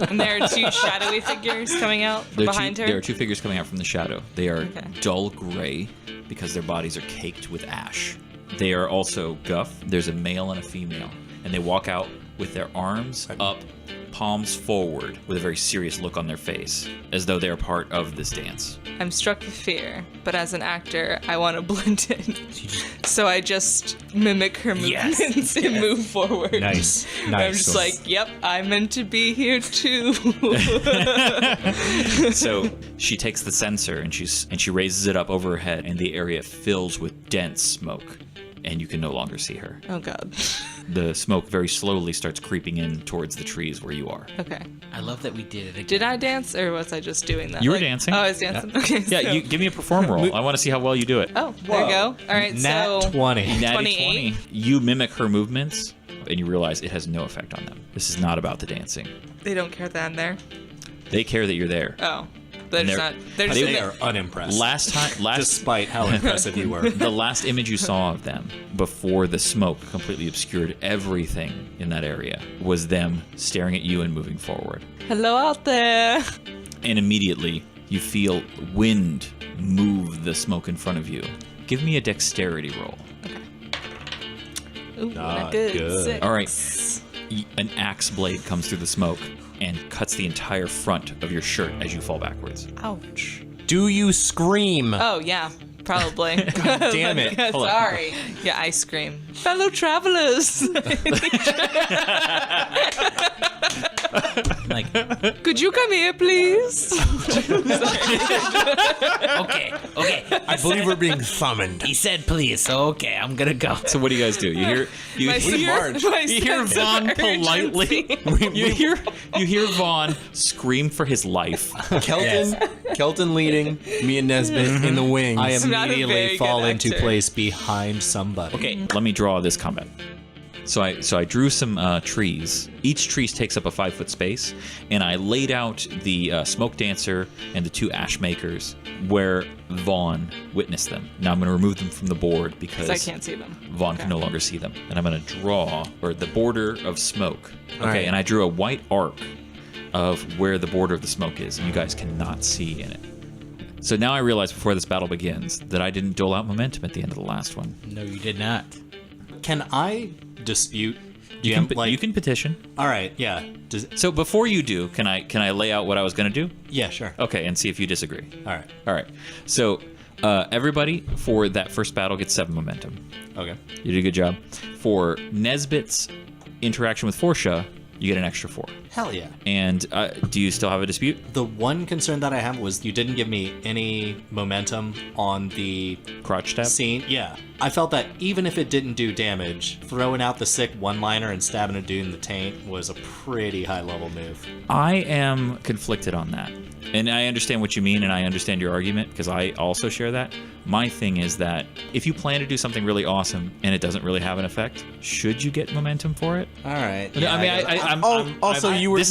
and there are two shadowy figures coming out behind her. There are two figures coming out from the shadow. They are Okay. dull gray because their bodies are caked with ash. They are also guff. There's a male and a female, and they walk out with their arms up, palms forward, with a very serious look on their face, as though they are part of this dance. I'm struck with fear, but as an actor, I want to blend in. So I just mimic her movements and move forward. Nice. I'm Nice. just like, yep, I'm meant to be here too. So she takes the sensor and she raises it up over her head, and the area fills with dense smoke, and you can no longer see her. Oh god. The smoke very slowly starts creeping in towards the trees where you are. Okay. I love that we did it again. Did I dance or was I just doing that? You were dancing. Oh, I was dancing. Okay. Yeah, so- you give me a perform roll. I want to see how well you do it. Oh, there you go. All right, Nat so 20. Natty 28. 20. You mimic her movements, and you realize it has no effect on them. This is not about the dancing. they don't care that I'm there. They care that you're there. Oh, they're And just they're- not. They're just. They are unimpressed. Last Despite how impressive you were. the last image you saw of them before the smoke completely obscured everything in that area was them staring at you and moving forward. Hello out there. And immediately you feel wind move the smoke in front of you. Give me a dexterity roll. Ooh, Not not good. good. 6. All right. An axe blade comes through the smoke and cuts the entire front of your shirt as you fall backwards. Ouch. Do you scream? Oh yeah, probably. Damn it. Yeah, Hold on. sorry. Yeah, I scream. Fellow travelers, Like, could you come here, please? okay. I believe we're being summoned. He said please, so okay, I'm gonna go. So what do you guys do? You hear My you hear sense Vaughn of politely. urgency. You hear Vaughn scream for his life. Kelton leading, me and Nesbit in the wings. I I'm not a very immediately good fall into actor. place behind somebody. Okay, let me draw this combat. So I drew some trees. Each tree takes up a 5-foot space, and I laid out the smoke dancer and the two ash makers where Vaughn witnessed them. Now I'm going to remove them from the board because I can't see them. Vaughn can no longer see them. And I'm going to draw the border of smoke. Okay, right. and I drew a white arc of where the border of the smoke is, and you guys cannot see in it. So now I realize before this battle begins that I didn't dole out momentum at the end of the last one. No, you did not. Can I dispute? You can petition. All right, yeah. So before you do, can I lay out what I was going to do? Yeah, sure. Okay, and see if you disagree. All right. So everybody for that first battle gets 7 momentum. Okay. You did a good job. For Nesbit's interaction with Forsha, you get an extra 4. Hell yeah. And do you still have a dispute? The one concern that I have was you didn't give me any momentum on the Crotch stab? scene. Yeah. I felt that even if it didn't do damage, throwing out the sick one-liner and stabbing a dude in the taint was a pretty high-level move. I am conflicted on that. And I understand what you mean, and I understand your argument, because I also share that. My thing is that if you plan to do something really awesome and it doesn't really have an effect, should you get momentum for it? All right. This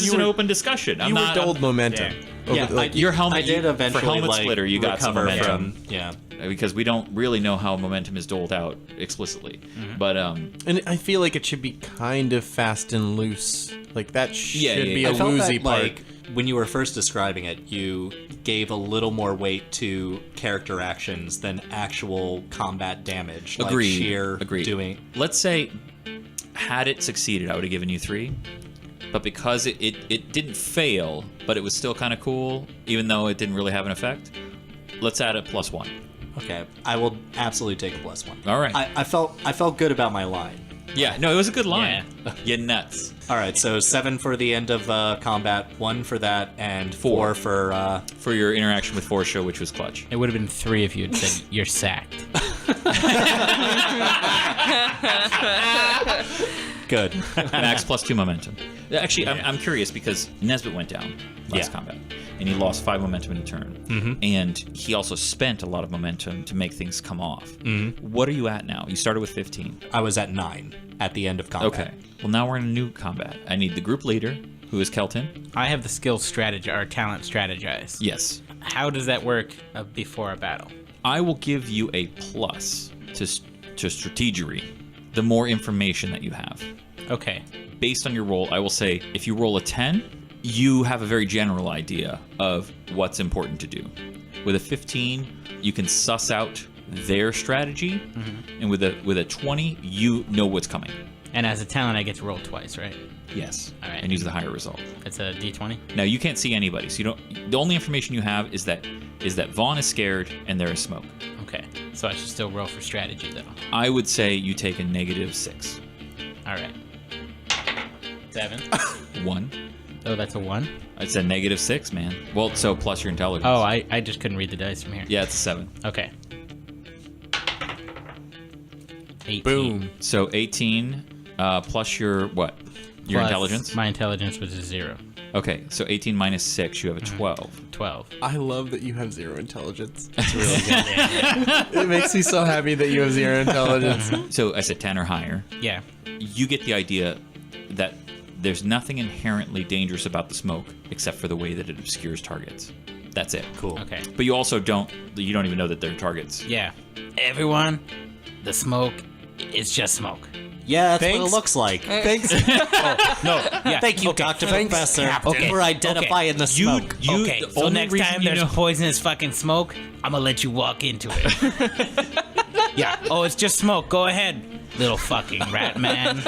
is an open discussion. You were doled momentum. Your helmet, I did eventually, for helmet splitter, you got some recover momentum. from, yeah. Because we don't really know how momentum is doled out explicitly. But and I feel like it should be kind of fast and loose. Like that should be a I felt woozy that, part. like, when you were first describing it, you gave a little more weight to character actions than actual combat damage. Like sheer doing. Let's say, had it succeeded, I would have given you 3. But because it didn't fail, but it was still kind of cool, even though it didn't really have an effect, let's add a +1. Okay, I will absolutely take a +1. All right. I felt good about my line. Yeah, no, it was a good line. Yeah. You nuts. All right, so 7 for the end of combat, 1 for that, and 4 for your interaction with Forsha, which was clutch. It would have been 3 if you had said you're sacked. Good. Max +2 momentum. Actually, I'm curious because Nesbitt went down last combat, and he lost 5 momentum in a turn. And he also spent a lot of momentum to make things come off. What are you at now? You started with 15. I was at 9 at the end of combat. Okay. Well, now we're in a new combat. I need the group leader, who is Kelton. I have the skill strategy or talent strategize. Yes. How does that work before a battle? I will give you a plus to strategery the more information that you have. Okay. Based on your roll, I will say if you roll a 10, you have a very general idea of what's important to do. With a 15, you can suss out their strategy, and with a 20, you know what's coming. And as a talent, I get to roll twice, right? Yes. All right. And use the higher result. It's a D20. Now you can't see anybody, so you don't. The only information you have is that Vaughn is scared and there is smoke. Okay. So I should still roll for strategy, though. I would say you take a -6. All right. 7. 1. Oh, that's a 1? It's a -6, man. Well, so plus your intelligence. Oh, I just couldn't read the dice from here. Yeah, it's a 7. Okay. 18. Boom. So 18 plus your what? Your Plus intelligence? My intelligence was a 0. Okay, so 18 minus 6, you have a 12. 12. I love that you have 0 intelligence. It's really good. It makes me so happy that you have 0 intelligence. So I said 10 or higher. Yeah. You get the idea that there's nothing inherently dangerous about the smoke except for the way that it obscures targets. That's it. Cool. Okay. But you also don't even know that they're targets. Yeah. Everyone, the smoke is just smoke. Yeah, that's what it looks like. Thanks. Yeah. Thank you, Dr. Professor, Okay. for identifying the smoke. Okay, the so only next reason time you there's know- poisonous fucking smoke, I'm gonna let you walk into it. Yeah. Oh, it's just smoke. Go ahead, little fucking rat man.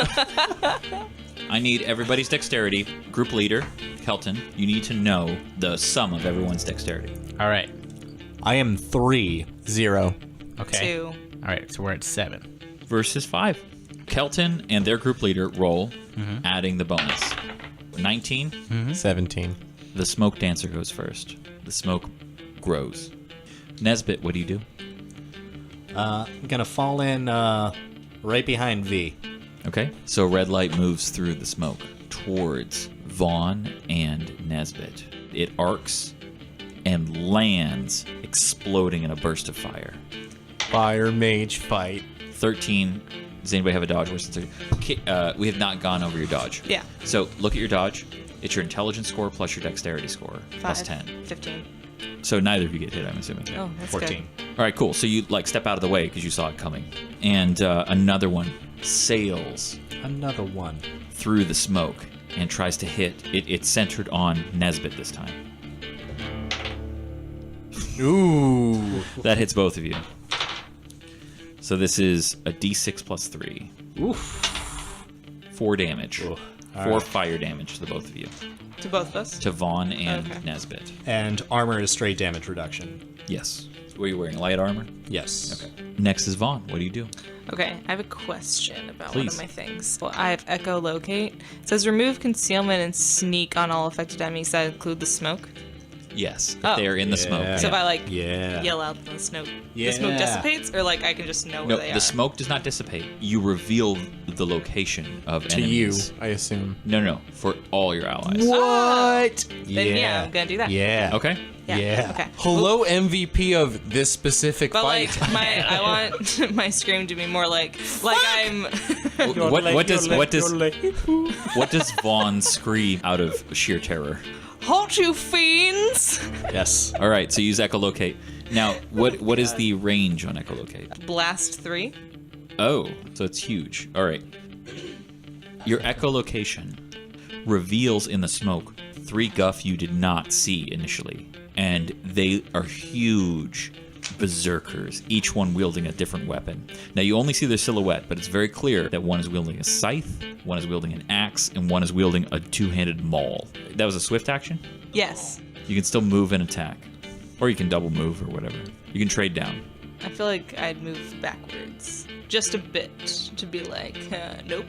I need everybody's dexterity. Group leader, Kelton, you need to know the sum of everyone's dexterity. All right. I am 3. 0. Okay. 2. All right. So we're at 7. Versus 5. Kelton and their group leader roll, adding the bonus. 19. 17. The smoke dancer goes first. The smoke grows. Nesbitt, what do you do? I'm going to fall in right behind V. Okay. So red light moves through the smoke towards Vaughn and Nesbitt. It arcs and lands, exploding in a burst of fire. Fire mage fight. 13. Does anybody have a dodge? We have not gone over your dodge. Yeah. So look at your dodge. It's your intelligence score plus your dexterity score plus 10. 15. So neither of you get hit, I'm assuming. Oh, that's 14. All right, cool. So you step out of the way because you saw it coming, and another one sails Another one. through the smoke and tries to hit. It's centered on Nesbitt this time. Ooh. That hits both of you. So this is a d6 plus 3. Oof. 4 damage. Ooh. 4 fire damage to the both of you. To both of us? To Vaughn and Okay. Nesbitt. And armor is straight damage reduction. Yes. What are you wearing? Light armor? Yes. Okay. Next is Vaughn. What do you do? Okay, I have a question about one Please. of my things. Well, I have echolocate. It says remove concealment and sneak on all affected enemies that include the smoke. Yes. If Oh. they are in the smoke. So if I Yeah. yell out the smoke Yeah. dissipates, or I can just know where No, they are. the smoke does not dissipate. You reveal the location of To you, enemies. I assume. No, for all your allies. What? Then yeah, I'm gonna do that. Yeah. Okay. Yeah. Okay. Hello, MVP of this specific But fight. I want my scream to be more like I'm. What does Vaughn scream out of sheer terror? Halt, you fiends! Yes. All right, so use echolocate. Now, what is the range on echolocate? Blast 3. Oh, so it's huge. All right. Your echolocation reveals in the smoke 3 guff you did not see initially, and they are huge berserkers, each one wielding a different weapon. Now, you only see their silhouette, but it's very clear that one is wielding a scythe, one is wielding an axe, and one is wielding a 2-handed maul. That was a swift action? Yes. You can still move and attack, or you can double move or whatever. You can trade down. I feel like I'd move backwards. Just a bit to be nope.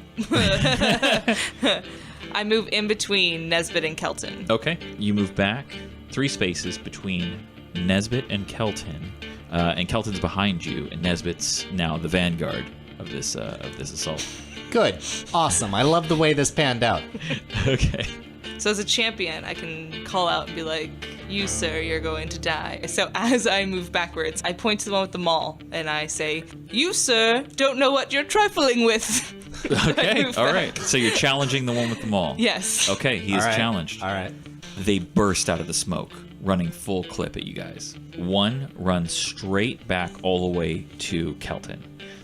I move in between Nesbit and Kelton. Okay, you move back 3 spaces between Nesbit and Kelton, and Kelton's behind you, and Nesbit's now the vanguard of this assault. Good. Awesome. I love the way this panned out. Okay. So as a champion, I can call out and be like, "You, sir, you're going to die." So as I move backwards, I point to the one with the maul, and I say, "You, sir, don't know what you're trifling with." Okay, all right. So you're challenging the one with the maul. Yes. Okay, he is challenged. All right. They burst out of the smoke, running full clip at you guys. One runs straight back all the way to Kelton.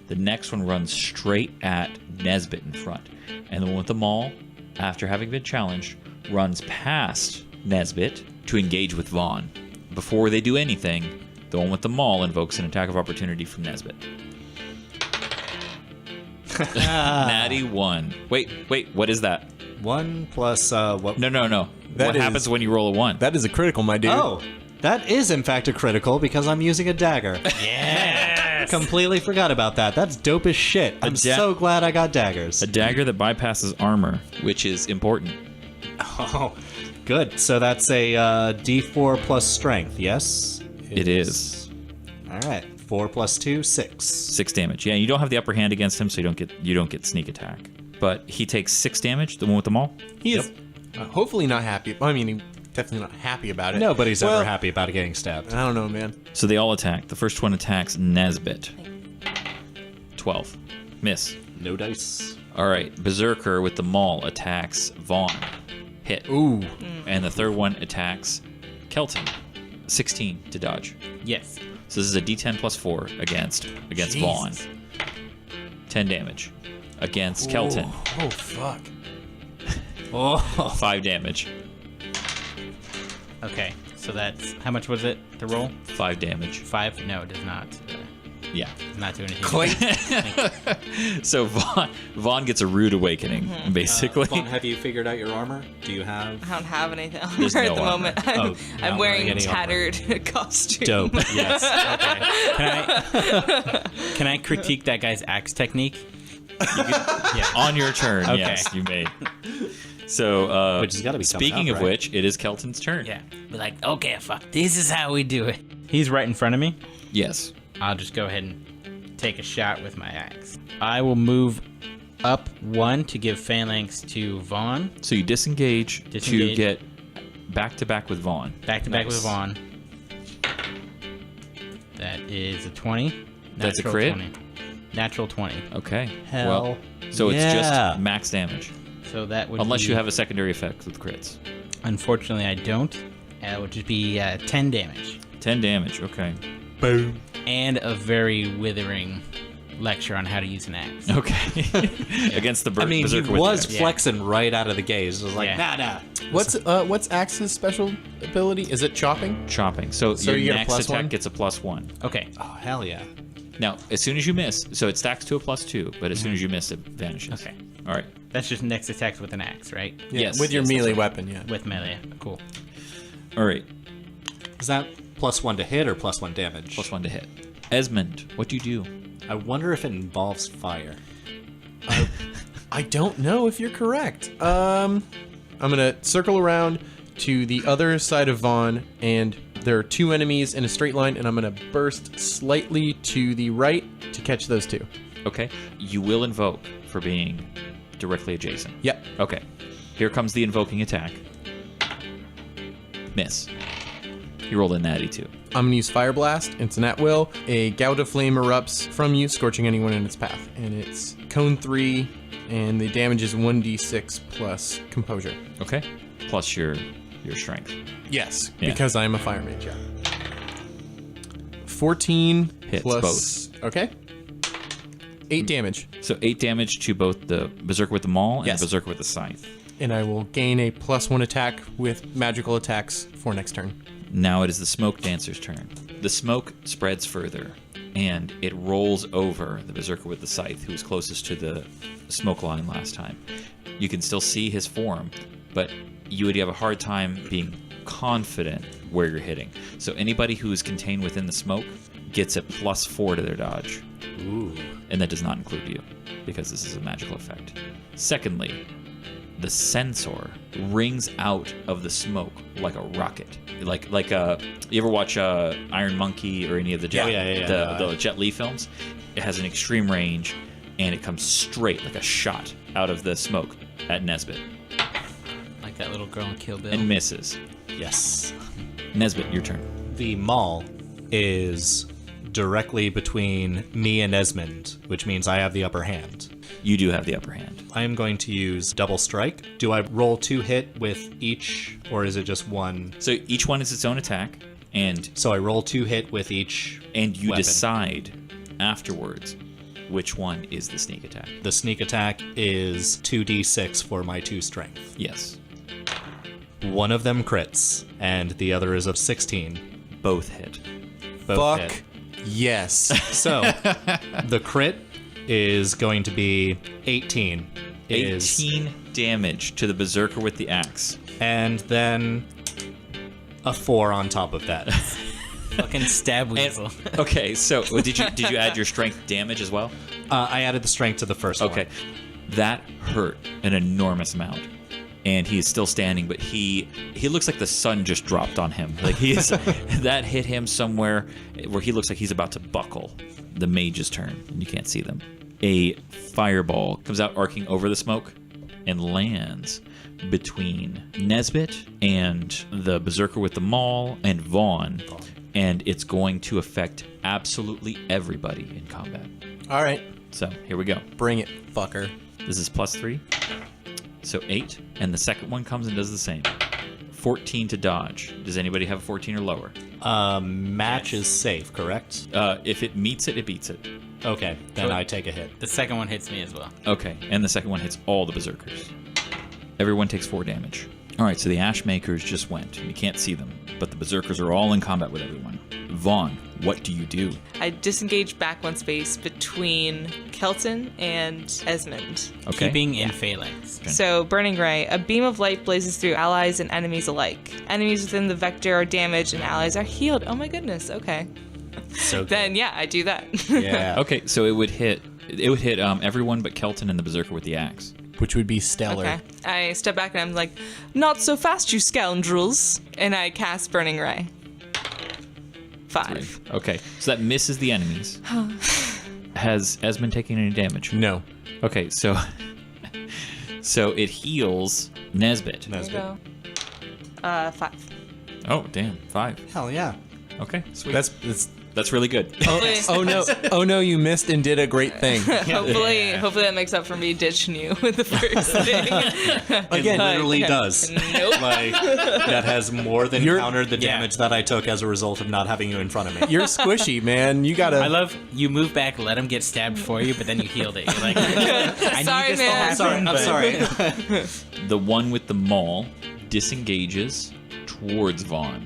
The next one runs straight at Nesbit in front. And the one with the maul, after having been challenged, runs past Nesbit to engage with Vaughn. Before they do anything, the one with the maul invokes an attack of opportunity from Nesbit. Natty 1. Wait, what is that? 1 plus what? No. That What is- happens when you roll a 1? That is a critical, my dude. Oh, that is in fact a critical because I'm using a dagger. Yes. Completely forgot about that. That's dope as shit. I'm so glad I got daggers. A dagger that bypasses armor, which is important. Oh, good. So that's a D4 plus strength. Yes, It is. All right. 4 plus 2, 6. 6 damage. Yeah, you don't have the upper hand against him, so you don't get sneak attack. But he takes 6 damage, the one with the maul. He is hopefully not happy. I mean, he's definitely not happy about it. Nobody's Well, ever happy about getting stabbed. I don't know, man. So they all attack. The first one attacks Nesbit. 12. Miss. No dice. All right. Berserker with the maul attacks Vaughn. Hit. Ooh. And the third one attacks Kelton. 16 to dodge. Yes. So this is a D10 plus 4 against Vaughn. 10 damage. Against Kelton. Oh, fuck. 5 damage. Okay. So that's how much was it to roll? 5 damage. 5? No, it does not. Yeah. Does not do anything. So Vaughn gets a rude awakening, basically. Vaughn, have you figured out your armor? Do you have? I don't have anything on There's at no the armor. moment. Oh, I'm not wearing a any armor. tattered costume. Dope. Yes. Can I critique that guy's axe technique? On your turn, Okay. yes, you may. So, Which has gotta be coming speaking up, of right? which, it is Kelton's turn. Yeah. Be like, okay, fuck, this is how we do it. He's right in front of me. Yes. I'll just go ahead and take a shot with my axe. I will move up 1 to give phalanx to Vaughn. So you disengage to Disengage. get back to back with Vaughn. Back to back Nice. with Vaughn. That is a 20. That's a Natural crit? 20. Natural 20. Okay. Hell well, so it's yeah. just max damage. So that would Unless be, you have a secondary effect with crits. Unfortunately, I don't. It would just be 10 damage. 10 damage, okay. Boom. And a very withering lecture on how to use an axe. Okay. Against the I mean, he berserker with was the axe. flexing right out of the gaze. It was like, Yeah. nah. What's Axe's special ability? Is it chopping? chopping. So, So your you get a next plus attack 1? gets a +1. Okay. Oh, hell yeah. Now, as soon as you miss, so it stacks to a +2, but as soon as you miss, it vanishes. Okay. All right. That's just next attacks with an axe, right? Yes, With your yes, melee that's right. weapon, yeah. With melee. Cool. All right. Is that +1 to hit or +1 damage? +1 to hit. Esmond, what do you do? I wonder if it involves fire. I don't know if you're correct. I'm gonna circle around to the other side of Vaughn, and there are 2 enemies in a straight line, and I'm gonna burst slightly to the right to catch those 2. Okay. You will invoke for being directly adjacent. Yep. Okay. Here comes the invoking attack. Miss. You rolled a natty 2. I'm gonna use Fire Blast. It's an at-will. A gout of flame erupts from you, scorching anyone in its path. And it's cone 3, and the damage is 1d6 plus composure. Okay. Plus your strength. Yes, Yeah. because I'm a fire mage. 14 Hits plus... Okay. 8 damage. So 8 damage to both the Berserker with the Maul and Yes. the Berserker with the Scythe. And I will gain a +1 attack with magical attacks for next turn. Now it is the Smoke Dancer's turn. The smoke spreads further, and it rolls over the Berserker with the Scythe, who was closest to the smoke line last time. You can still see his form, but you would have a hard time being confident where you're hitting. So anybody who is contained within the smoke gets a +4 to their dodge. Ooh. And that does not include you, because this is a magical effect. Secondly, the censor rings out of the smoke like a rocket. Like you ever watch Iron Monkey or any of the the Jet Li films? It has an extreme range, and it comes straight like a shot out of the smoke at Nesbit Like that little girl in Kill Bill. and misses. Yes. Nesbit, your turn. The Maul is directly between me and Esmond, which means I have the upper hand. You do have the upper hand. I am going to use double strike. Do I roll 2 hit with each, or is it just one? So each one is its own attack, and So I roll 2 hit with each. you weapon. decide afterwards which one is the sneak attack. The sneak attack is 2d6 for my 2 strength. Yes. One of them crits, and the other is of 16. Both hit. Both Fuck hit. yes. So the crit is going to be 18. 18 damage to the Berserker with the axe. And then a 4 on top of that. Fucking stab weasel. Okay, so did you add your strength damage as well? I added the strength to the first one. Okay. That hurt an enormous amount. And he is still standing, but he looks like the sun just dropped on him. Like that hit him somewhere where he looks like he's about to buckle. The mage's turn, and you can't see them. A fireball comes out arcing over the smoke and lands between Nesbit and the Berserker with the Maul and Vaughn, and it's going to affect absolutely everybody in combat. All right. So here we go. Bring it, fucker. This is +3. So 8, and the second one comes and does the same. 14 to dodge. Does anybody have a 14 or lower? Match is safe, correct? If it meets it, it beats it. Okay, then I take a hit. The second one hits me as well. Okay, and the second one hits all the Berserkers. Everyone takes 4 damage. All right, so the Ashmakers just went. You can't see them, but the Berserkers are all in combat with everyone. Vaughn, what do you do? I disengage back one space between Kelton and Esmond. Okay. Keeping in phalanx. So, Burning Ray. A beam of light blazes through allies and enemies alike. Enemies within the vector are damaged and allies are healed. Oh my goodness, okay. So good. Then, yeah, I do that. Yeah. Okay, so it would hit everyone but Kelton and the Berserker with the axe. Which would be stellar. Okay. I step back and I'm like, not so fast, you scoundrels. And I cast Burning Ray. 5. Okay, so that misses the enemies. Has Esmond taken any damage? No. Okay, so it heals Nesbit. There you go. 5. Oh, damn, 5. Hell yeah. Okay, sweet. That's really good. oh no! Oh no! You missed and did a great thing. Hopefully that makes up for me ditching you with the first thing. It literally does. Nope. Like, that has more than countered the damage that I took as a result of not having you in front of me. You're squishy, man. You gotta. I love you move back, let him get stabbed for you, but then you healed it. You're like, I Sorry, need this man. to happen. I'm sorry. The one with the maul disengages towards Vaughn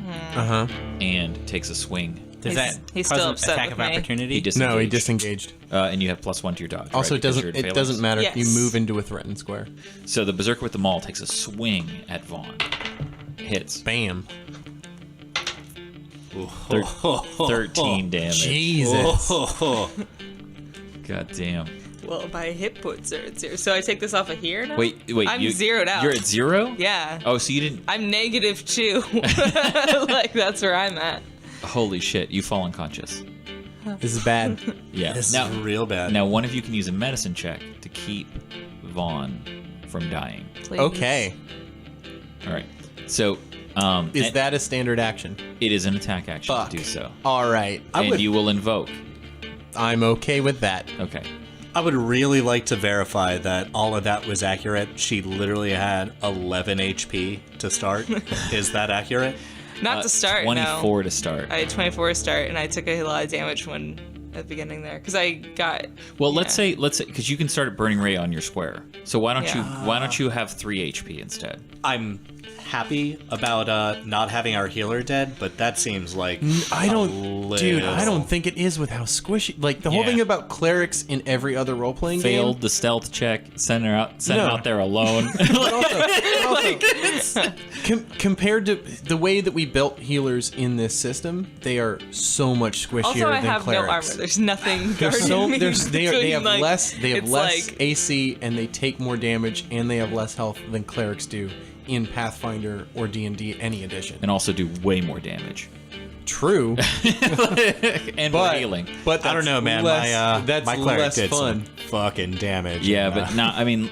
and takes a swing. Does that He's cause still an upset attack with of me. opportunity? He disengaged. No, he disengaged. And you have +1 to your dodge. Also, right? Because you're in it phalanx. doesn't matter if you Yes. move into a threatened square. So the Berserker with the maul takes a swing at Vaughn. Hits. Bam. 13 damage. Jesus. God damn. Well, my hit points are at 0. So I take this off of here now? Wait. I'm zeroed out. You're at 0? Yeah. Oh, so you didn't. I'm -2. Like, that's where I'm at. Holy shit! You fall unconscious. This is bad. Yeah. This now, is real bad. Now, one of you can use a medicine check to keep Vaughn from dying. Please. Okay. All right. So, Is that a standard action? it is an attack action Fuck. to do so, All right. and you will invoke. I'm okay with that. Okay. I would really like to verify that all of that was accurate. She literally had 11 HP to start. Is that accurate? Not to start, 24 no. to start. I had 24 to start, and I took a lot of damage at the beginning there, because I got... Well, yeah. let's say because you can start at Burning Ray on your square. So why don't you have 3 HP instead? I'm happy about not having our healer dead, but that seems like I don't think it is with how squishy. Like the whole thing about clerics in every other role-playing game. Failed the stealth check. Send him out there alone. Compared to the way that we built healers in this system, they are so much squishier Also, I than have clerics. no armor. There's nothing They're guarding me. they have like, less it's like, AC, and they take more damage, and they have less health than clerics do in Pathfinder or D&D any edition. And also do way more damage. True, And more healing. but I don't know, man. That's my cleric less did fun. some fucking damage. Yeah, and, but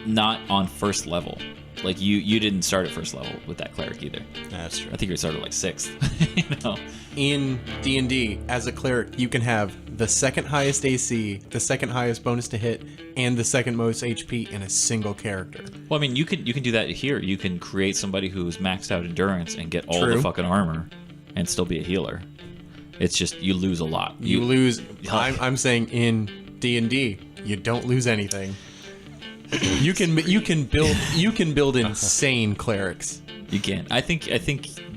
not on first level. Like you didn't start at first level with that cleric either. that's true. I think you started like 6th. You know. In D&D, as a cleric, you can have the second highest AC, the second highest bonus to hit, and the second most HP in a single character. Well, I mean, you can do that here. You can create somebody who's maxed out endurance and get all the True. fucking armor, and still be a healer. It's just you lose a lot. You lose. I'm saying in D&D, you don't lose anything. You can build insane clerics. You can. I think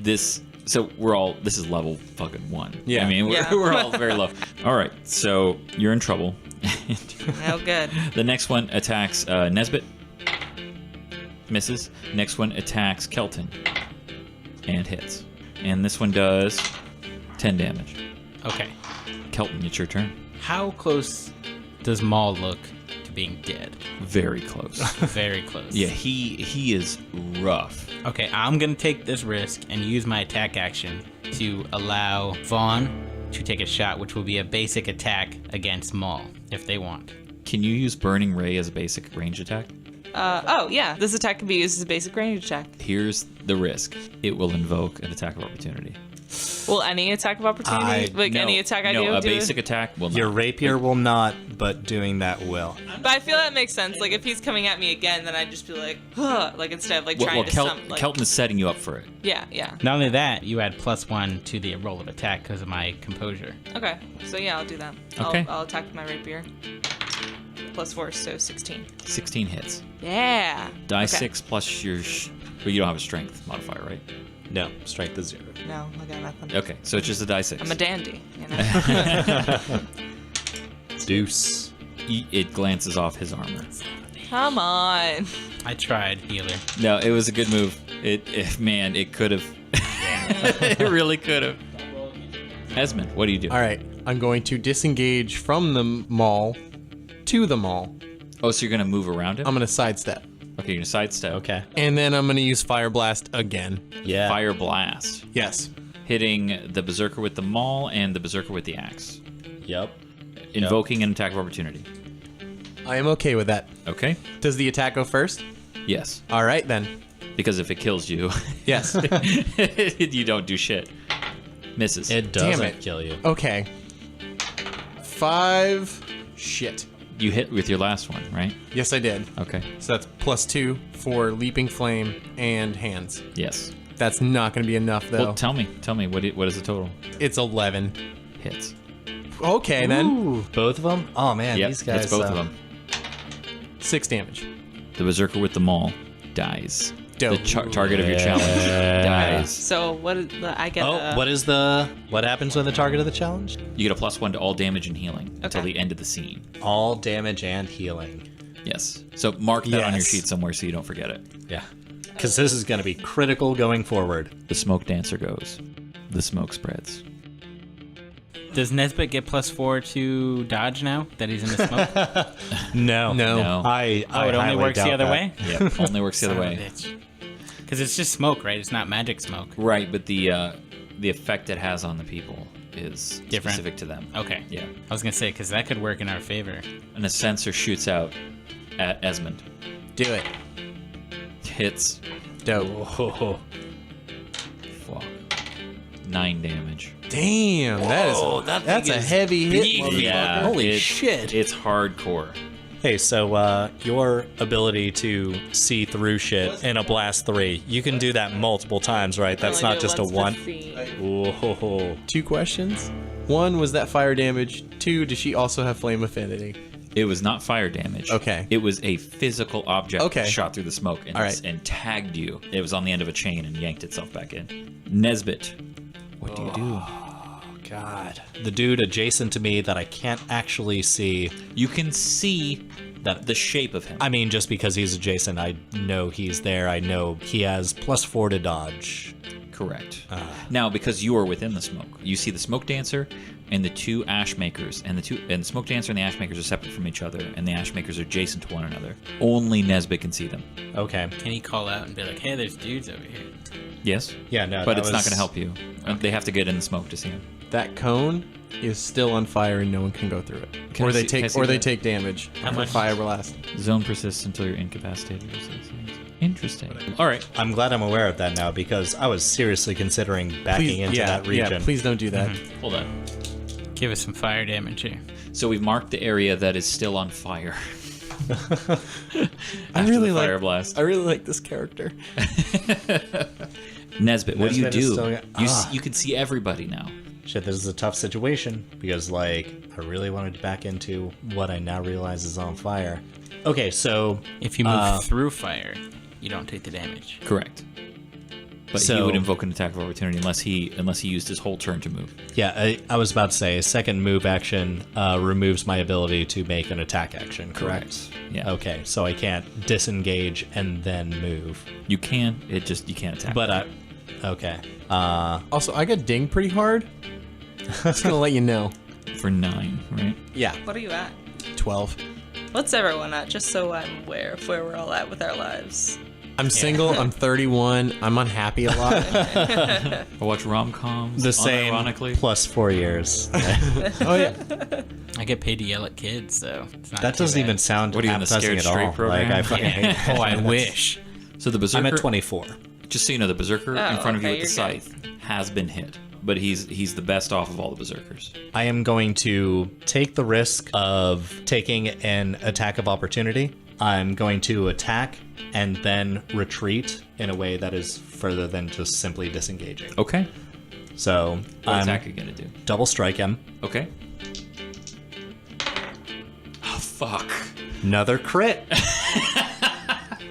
this. So this is level fucking 1. Yeah. I mean, we're all very low. All right, so you're in trouble. oh, good. The next one attacks Nesbit. Misses. Next one attacks Kelton. And hits. And this one does 10 damage. Okay. Kelton, it's your turn. How close does Maul look to being dead? Very close. Very close. Yeah, he is rough. Okay, I'm gonna take this risk and use my attack action to allow Vaughn to take a shot, which will be a basic attack against Maul, if they want. Can you use Burning Ray as a basic range attack? Oh, yeah. This attack can be used as a basic range attack. Here's the risk. It will invoke an attack of opportunity. Will any attack of opportunity? Any attack I do? No, a do it? basic attack will not. Your rapier will not, but doing that will. But I feel that makes sense. Like, if he's coming at me again, then I'd just be like, huh, like, instead of, like, trying to stump, like... Kelton is setting you up for it. Yeah, yeah. Not only that, you add +1 to the roll of attack because of my composure. Okay, so yeah, I'll do that. Okay. I'll attack with my rapier. +4, so 16. 16 hits. Yeah. Die Okay. 6 plus your... Well, you don't have a strength modifier, right? No, strength is 0. No, I got nothing. Okay, so it's just a die 6. I'm a dandy, you know? Deuce. It glances off his armor. Come on. I tried, healer. No, it was a good move. It could have. It really could have. Esmond, what do you do? All right, I'm going to disengage from the mall to the mall. Oh, so you're gonna move around him? I'm going to sidestep. Okay, you're gonna sidestep. Okay. And then I'm going to use Fire Blast again. Yeah. Fire blast, Yes. hitting the berserker with the maul and the berserker with the axe, Yep. invoking an attack of opportunity. I am okay with that. Okay. Does the attack go first? Yes, All right, then. because if it kills you, Yes. you don't do shit. Misses. It Damn doesn't it. kill you. Okay. 5. Shit. You hit with your last one, right? Yes, I did. Okay. So that's +2 for Leaping Flame and Hands. Yes. That's not going to be enough, though. Well, tell me. What is the total? It's 11. Hits. Okay, then. Ooh, both of them? Oh, man, Yep, these guys... hits both of them. 6 damage. The berserker with the maul dies. Dope. The target of your challenge dies. So, what is I get what happens when the target of the challenge? You get a +1 to all damage and healing until Okay. the end of the scene. All damage and healing. Yes. So mark that on your Yes. sheet somewhere so you don't forget it. Yeah. Because this is going to be critical going forward. The smoke dancer goes. The smoke spreads. Does Nesbitt get +4 to dodge now that he's in the smoke? No. No. I Oh, it only highly works the doubt other that. way? Yeah, only works the other way. Because it's just smoke, right? It's not magic smoke. Right, but the effect it has on the people is Different. specific to them. Okay. Yeah. I was going to say, because that could work in our favor. And a sensor shoots out at Esmond. Do it. Hits. Dope. Fuck. 9 damage. Damn, that's a heavy hit. Yeah. Holy shit. It's hardcore. Hey, so your ability to see through shit in a blast 3, you can do that multiple times, right? That's not just a one. Whoa. 2 questions. 1, was that fire damage? 2, does she also have flame affinity? It was not fire damage. Okay. It was a physical object Okay. shot through the smoke and, All right. and tagged you. It was on the end of a chain and yanked itself back in. Nesbitt, what do you do? God. The dude adjacent to me that I can't actually see. You can see the shape of him. I mean, just because he's adjacent, I know he's there. I know he has +4 to dodge. Correct. Now, because you are within the smoke, you see the smoke dancer and the 2 ash makers, and the smoke dancer and the ash makers are separate from each other, and the ash makers are adjacent to one another. Only Nesbitt can see them. Okay. Can he call out and be like, hey, there's dudes over here? Yes. Yeah, no. But that it's not was- going to help you. They have to get in the smoke to see him. That cone is still on fire and no one can go through it. Can Or I they see- can I take see or they that? take damage. How from much? fire blast. Zone persists until you're incapacitated. Interesting. All right. I'm glad I'm aware of that now because I was seriously considering backing into that region. Yeah, please don't do that. Hold on. Give us some fire damage here. So we've marked the area that is still on fire. I really fire like blast. I really like this character. Nesbitt, what do you Nesbitt is do? still- You can see everybody now. Shit, this is a tough situation because, like, I really wanted to back into what I now realize is on fire. Okay, so If you move through fire, you don't take the damage. Correct. But he So- would invoke an attack of opportunity unless he used his whole turn to move. yeah, I was about to say a second move action removes my ability to make an attack action. Correct. Yeah. Okay, so I can't disengage and then move. You can. You can't attack. But okay. Also, I got dinged pretty hard. Just gonna let you know. for 9, right? Yeah, What are you at? 12. What's everyone at? Just so I'm aware of where we're all at with our lives. I'm single. I'm 31. I'm unhappy a lot. I watch rom-coms. The same Unironically. plus 4 years. Oh yeah. I get paid to yell at kids, so it's not That too doesn't bad. even sound What are you in the appetizing Scared at Straight all. program? Like, I fucking hate Yeah. Oh, I wish. So the berserker. I'm at 24. Just so you know, the berserker in Oh, front of you okay, with the you're good. scythe has been hit, but he's the best off of all the berserkers. I am going to take the risk of taking an attack of opportunity. I'm going to attack and then retreat in a way that is further than just simply disengaging. Okay. So What I'm attack are you gonna do? double strike him. Okay. Oh fuck. Another crit.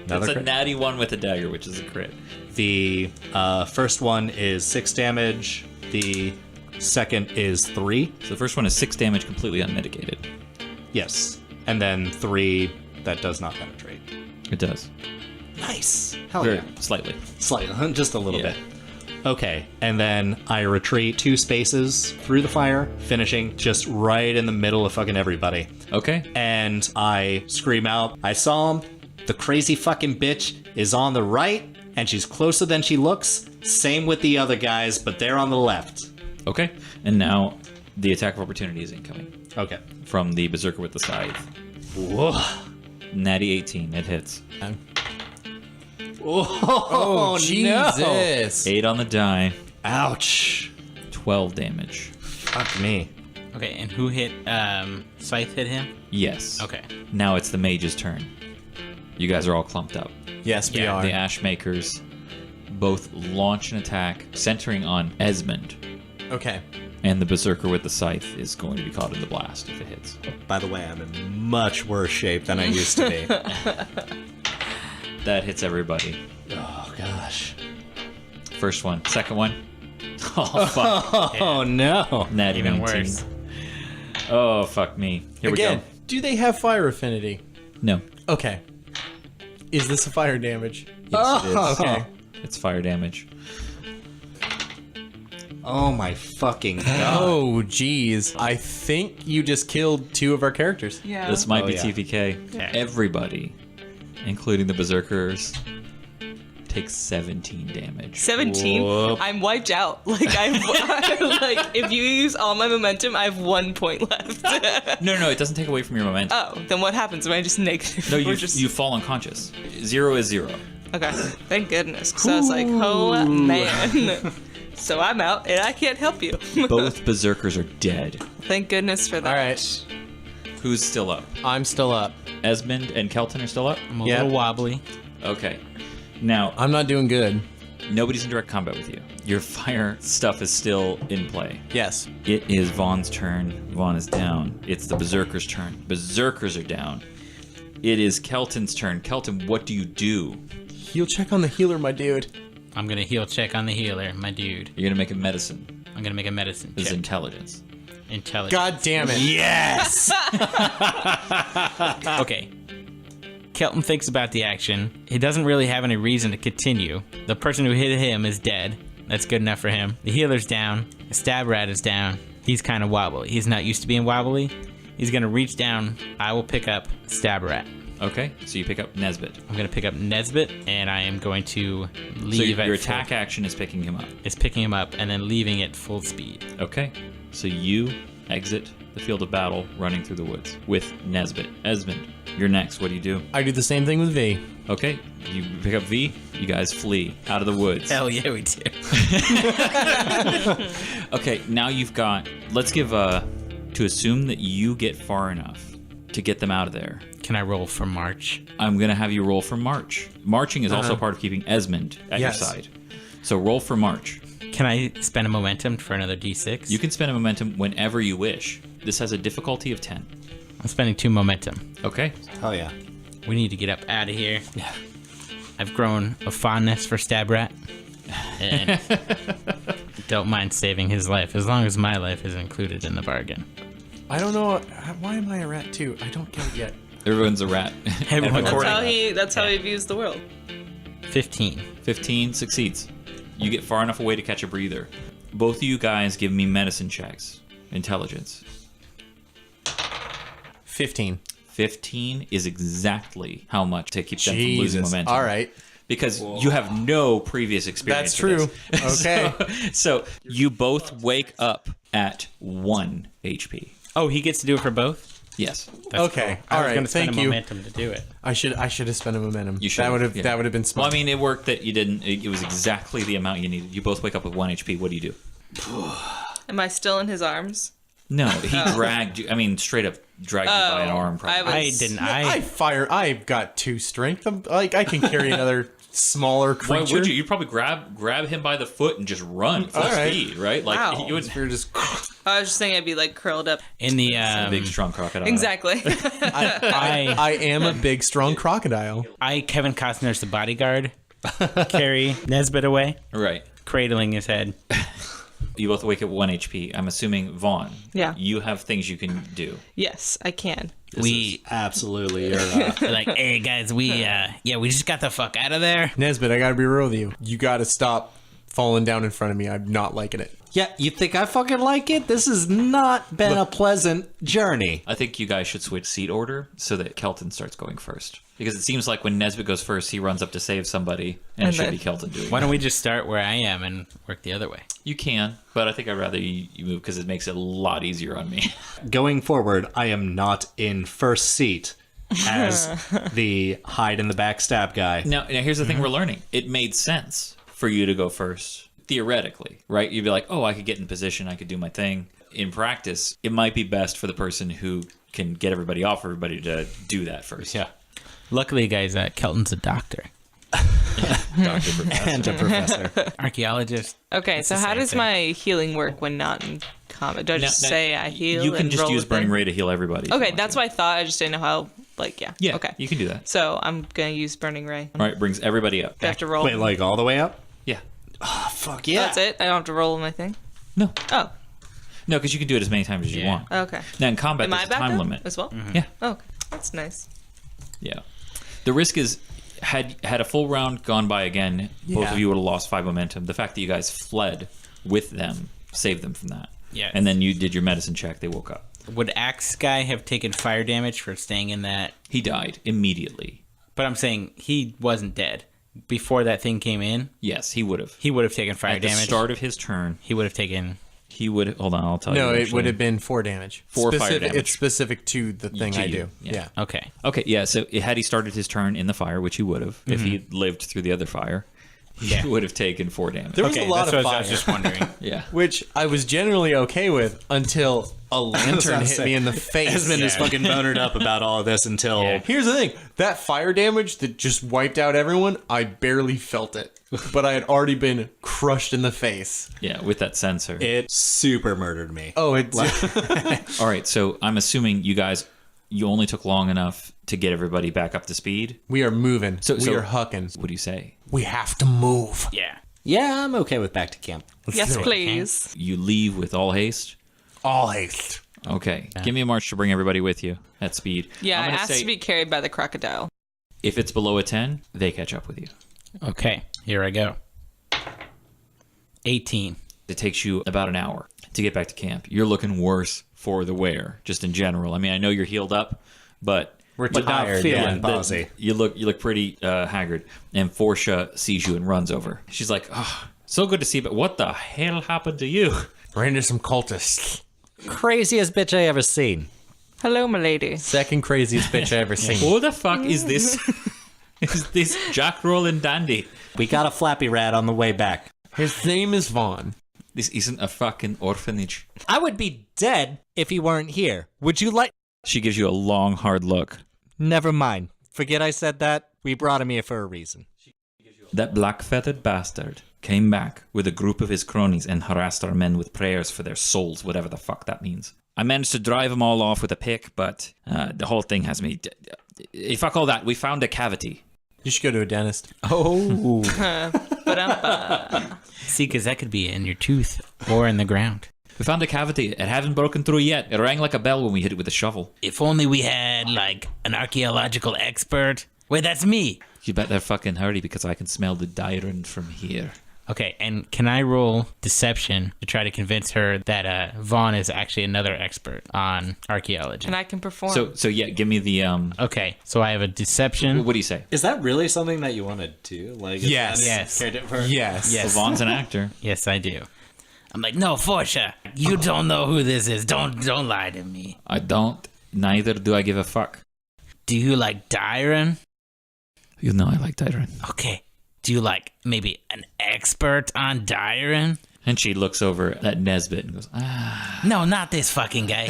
That's a natty 1 with a dagger, which is a crit. The first one is 6 damage. The second is 3. So the first one is 6 damage, completely unmitigated. Yes. And then 3 that does not penetrate. It does. Nice. Hell Very yeah. slightly. Slightly, just a little Yeah. bit. Okay, and then I retreat 2 spaces through the fire, finishing just right in the middle of fucking everybody. Okay. And I scream out, I saw him. The crazy fucking bitch is on the right, and she's closer than she looks. Same with the other guys, but they're on the left. Okay. And now the attack of opportunity is incoming Okay. from the berserker with the scythe. Whoa. Natty 18. It hits. Oh, Jesus. 8 on the die. Ouch. 12 damage. Fuck me. Okay, and who hit, Scythe hit him? Yes. Okay. Now it's the mage's turn. You guys are all clumped up. Yes, we Yeah, are. The ash makers both launch an attack centering on Esmond, Okay. and the berserker with the scythe is going to be caught in the blast if it hits. By the way, I'm in much worse shape than I used to be. That hits everybody. Oh, gosh. First one. Second one. Oh, fuck. Oh, no. Natty Even 19. worse. Oh, fuck me. Here Again, we go. do they have fire affinity? No. Okay. Is this a fire damage? Yes, it is. Okay. It's fire damage. Oh my fucking god. Oh, geez. I think you just killed 2 of our characters. Yeah. This might Oh, be yeah. TPK. Yeah. Everybody, including the berserkers, takes 17 damage. 17. I'm wiped out. Like like if you use all my momentum, I have 1 point left. No, it doesn't take away from your momentum. Oh, then what happens? Am I just negative? No, Or you just... you fall unconscious. 0 is 0. Okay, thank goodness. So I was like, oh man. So I'm out and I can't help you. Both berserkers are dead. Thank goodness for that. All right. Who's still up? I'm still up. Esmond and Kelton are still up? I'm a Yeah. little wobbly. Okay. Now, I'm not doing good. nobody's in direct combat with you. Your fire stuff is still in play. Yes. It is Vaughn's turn. Vaughn is down. It's the berserker's turn. Berserkers are down. It is Kelton's turn. Kelton, what do you do? Heal check on the healer, my dude. I'm gonna heal check on the healer, my dude. You're going to make a medicine. I'm gonna make a medicine This is check. intelligence. Intelligence. God damn it. Yes! Okay. Kelton thinks about the action. He doesn't really have any reason to continue. The person who hit him is dead. That's good enough for him. The healer's down. The stab rat is down. He's kind of wobbly. He's not used to being wobbly. He's gonna reach down. I will pick up stab rat. Okay, so you pick up Nesbit. I'm gonna pick up Nesbit, and I am going to So leave your at attack action is picking him up. is picking him up and then leaving at full speed. Okay, so you exit the field of battle running through the woods with Nesbit. Esmond, you're next. What do you do? I do the same thing with V. Okay, you pick up V. You guys flee out of the woods. Hell yeah, we do. Okay, now you've got. Let's give to assume that you get far enough to get them out of there. Can I roll for March? I'm gonna have you roll for march. Marching is also part of keeping Esmond at Yes. your side. So roll for march. Can I spend a momentum for another D6? You can spend a momentum whenever you wish. This has a difficulty of 10. I'm spending 2 momentum. Okay. Hell yeah. We need to get up out of here. Yeah. I've grown a fondness for Stab Rat. And don't mind saving his life, as long as my life is included in the bargain. I don't know. Why am I a rat too? I don't get it yet. Everyone's a rat. Everyone That's how he views the world. 15. 15 succeeds. You get far enough away to catch a breather. Both of you guys give me medicine checks. Intelligence. 15. 15 is exactly how much to keep them from losing Jesus. momentum. All right. Because you have no previous experience. That's with true. this. Okay. So you both wake up at 1 HP. Oh, he gets to do it for both? Yes. That's Okay. Cool. I All was right. gonna spend Thank a you. momentum to do it. I should have spent a momentum. You should. That would have yeah. that would have been smart. Well, I mean, it worked that you didn't. It was exactly the amount you needed. You both wake up with 1 HP. What do you do? Am I still in his arms? No, he dragged you. I mean, straight up dragged you by an arm. Probably. I didn't. I've got 2 strength. I can carry another smaller Why creature. would you? You'd probably grab him by the foot and just run full All right. speed, right? Like Wow. you would. You're just. I was just thinking I'd be like curled up. In the Big strong crocodile. Exactly. I am a big, strong crocodile. Kevin Costner's the bodyguard, carry Nesbit away, Right. cradling his head. You both wake at 1 HP. I'm assuming Vaughn. Yeah. You have things you can do. Yes, I can. We Absolutely. You're, we're like, hey guys, we just got the fuck out of there. Nesbit, I gotta be real with you. You gotta stop falling down in front of me. I'm not liking it. yeah, you think I fucking like it? This has not been a pleasant journey. I think you guys should switch seat order so that Kelton starts going first. Because it seems like when Nesbit goes first, he runs up to save somebody, and it And should then- be Kelton doing Why it. don't we just start where I am and work the other way? You can, but I think I'd rather you move because it makes it a lot easier on me. Going forward, I am not in first seat as the hide in the back stab guy. Now here's the thing we're learning. It made sense for you to go first, theoretically, right? You'd be like, oh, I could get in position, I could do my thing. In practice, it might be best for the person who can get everybody off everybody to do that first. Yeah. Luckily, guys, Kelton's a doctor, Dr. Professor. And a professor. archaeologist. Okay, It's so the how same does thing. my healing work when not in combat? Do I just Now- say I heal? You can and just roll use the Burning thing? Ray to heal everybody. if you Okay, want that's to. what I thought. I just didn't know how. Like, yeah. Yeah, Okay. you can do that. So I'm gonna use Burning Ray. All right, brings everybody up. Do I have to roll? Wait, like all the way up? Yeah. Fuck yeah. That's it. I don't have to roll my thing. No. Oh, No, because you can do it as many times as you Yeah. want. okay. Now in combat, Am I there's a back time then limit. as well? Yeah. Oh, okay. That's nice. Yeah. The risk is, had a full round gone by again, both Yeah. of you would have lost 5 momentum. The fact that you guys fled with them saved them from that. Yeah. And then you did your medicine check. They woke up. Would Axe Guy have taken fire damage for staying in that? He died immediately. But I'm saying he wasn't dead. Before that thing came in, Yes, he would have. he would have taken fire At damage. the start of his turn, He would have taken... he would... Hold on, I'll tell you. No, it actually. would have been 4 damage. 4 fire Specific- damage. It's specific to the thing To I you, do. yeah. Yeah. Okay. Okay, yeah, so had he started his turn in the fire, which he would have, if he lived through the other fire, he Yeah. would have taken 4 damage. There was Okay, a lot that's of what fire, I was just wondering. Yeah. which I was generally okay with until a lantern hit me in the face. Esmond is fucking bonered up about all of this until Yeah. Here's the thing. That fire damage that just wiped out everyone, I barely felt it. But I had already been crushed in the face. Yeah, with that sensor. it super murdered me. Oh, it's... All right, so I'm assuming you only took long enough to get everybody back up to speed. we are moving. So we are hucking. What do you say? We have to move. Yeah. Yeah, I'm okay with back to camp. Yes, do it. please. You leave with all haste? All haste. Okay. Give me a march to bring everybody with you at speed. Yeah, I'm I gonna asked say to be carried by the crocodile. if it's below a 10, they catch up with you. Okay, here I go. 18. It takes you about an hour to get back to camp. You're looking worse for the wear, just in general. I mean, I know you're healed up, but We're But not tired. feeling the- palsy. you look pretty haggard. And Forsha sees you and runs over. She's like, "Oh, so good to see, but what the hell happened to you?" Ran into some cultists. Craziest bitch I ever seen. Hello, milady. Second craziest bitch I ever seen. Who the fuck is this? Is this Jack Roland Dandy? We got a flappy rat on the way back. His name is Vaughn. This isn't a fucking orphanage. I would be dead if he weren't here. Would you like? She gives you a long, hard look. Never mind. Forget I said that. We brought him here for a reason. That black-feathered bastard came back with a group of his cronies and harassed our men with prayers for their souls, whatever the fuck that means. I managed to drive them all off with a pick, but the whole thing has me... Fuck all that. We found a cavity. You should go to a dentist. Oh. Ba-dum-ba. See, because that could be in your tooth or in the ground. We found a cavity. It hasn't broken through yet. It rang like a bell when we hit it with a shovel. If only we had, like, an archaeological expert. Wait, that's me. You better fucking hurry because I can smell the Dyron from here. Okay, and can I roll deception to try to convince her that Vaughn is actually another expert on archaeology? And I can perform. So yeah, give me the... Okay, so I have a deception. What do you say? Is that really something that you want to do? Like, is Yes. that Yes. character for- Yes. Yes. Well, Vaughn's an actor. Yes, I do. I'm like, no, Forsha, you don't know who this is. Don't lie to me. I don't. Neither do I give a fuck. Do you like Dyron? You know I like Dyron. Okay. Do you like maybe an expert on Dyron? And she looks over at Nesbit and goes, ah. No, not this fucking guy.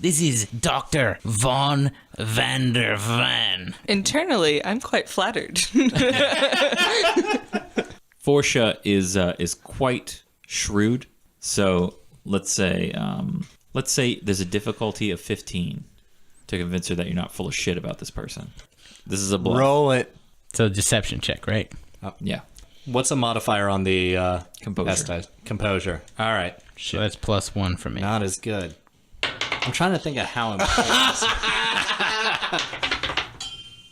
This is Dr. Von Vander Van. Internally, I'm quite flattered. Forsha is quite shrewd. So let's say there's a difficulty of 15 to convince her that you're not full of shit about this person. This is a bluff. Roll it. So deception check, right? Yeah. What's a modifier on the Composure. S dice? Composure. All right. So that's +1 for me. Not as good. I'm trying to think of how important.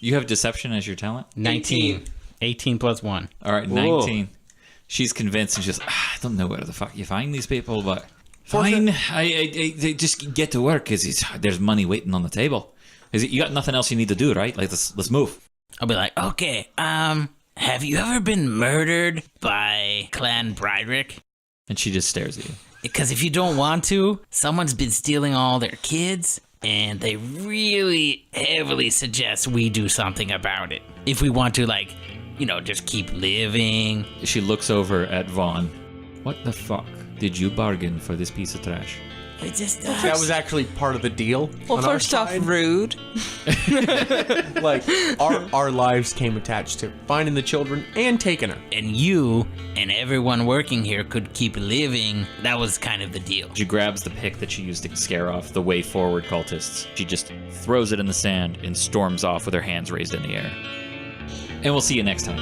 You have deception as your talent? 19. 18 + 1. All right, 19. She's convinced and she's just, I don't know where the fuck you find these people, but fine. I just get to work because there's money waiting on the table. You got nothing else you need to do, right? Like, let's move. I'll be like, okay, have you ever been murdered by Clan Brydrick? And she just stares at you. Because if you don't want to, someone's been stealing all their kids, and they really heavily suggest we do something about it. If we want to, like, just keep living. She looks over at Vaughn. What the fuck did you bargain for this piece of trash? It just That was actually part of the deal. Well, on our first off, side. rude. Like, our lives came attached to finding the children and taking her. And you and everyone working here could keep living. That was kind of the deal. She grabs the pick that she used to scare off the way forward cultists. She just throws it in the sand and storms off with her hands raised in the air. And we'll see you next time.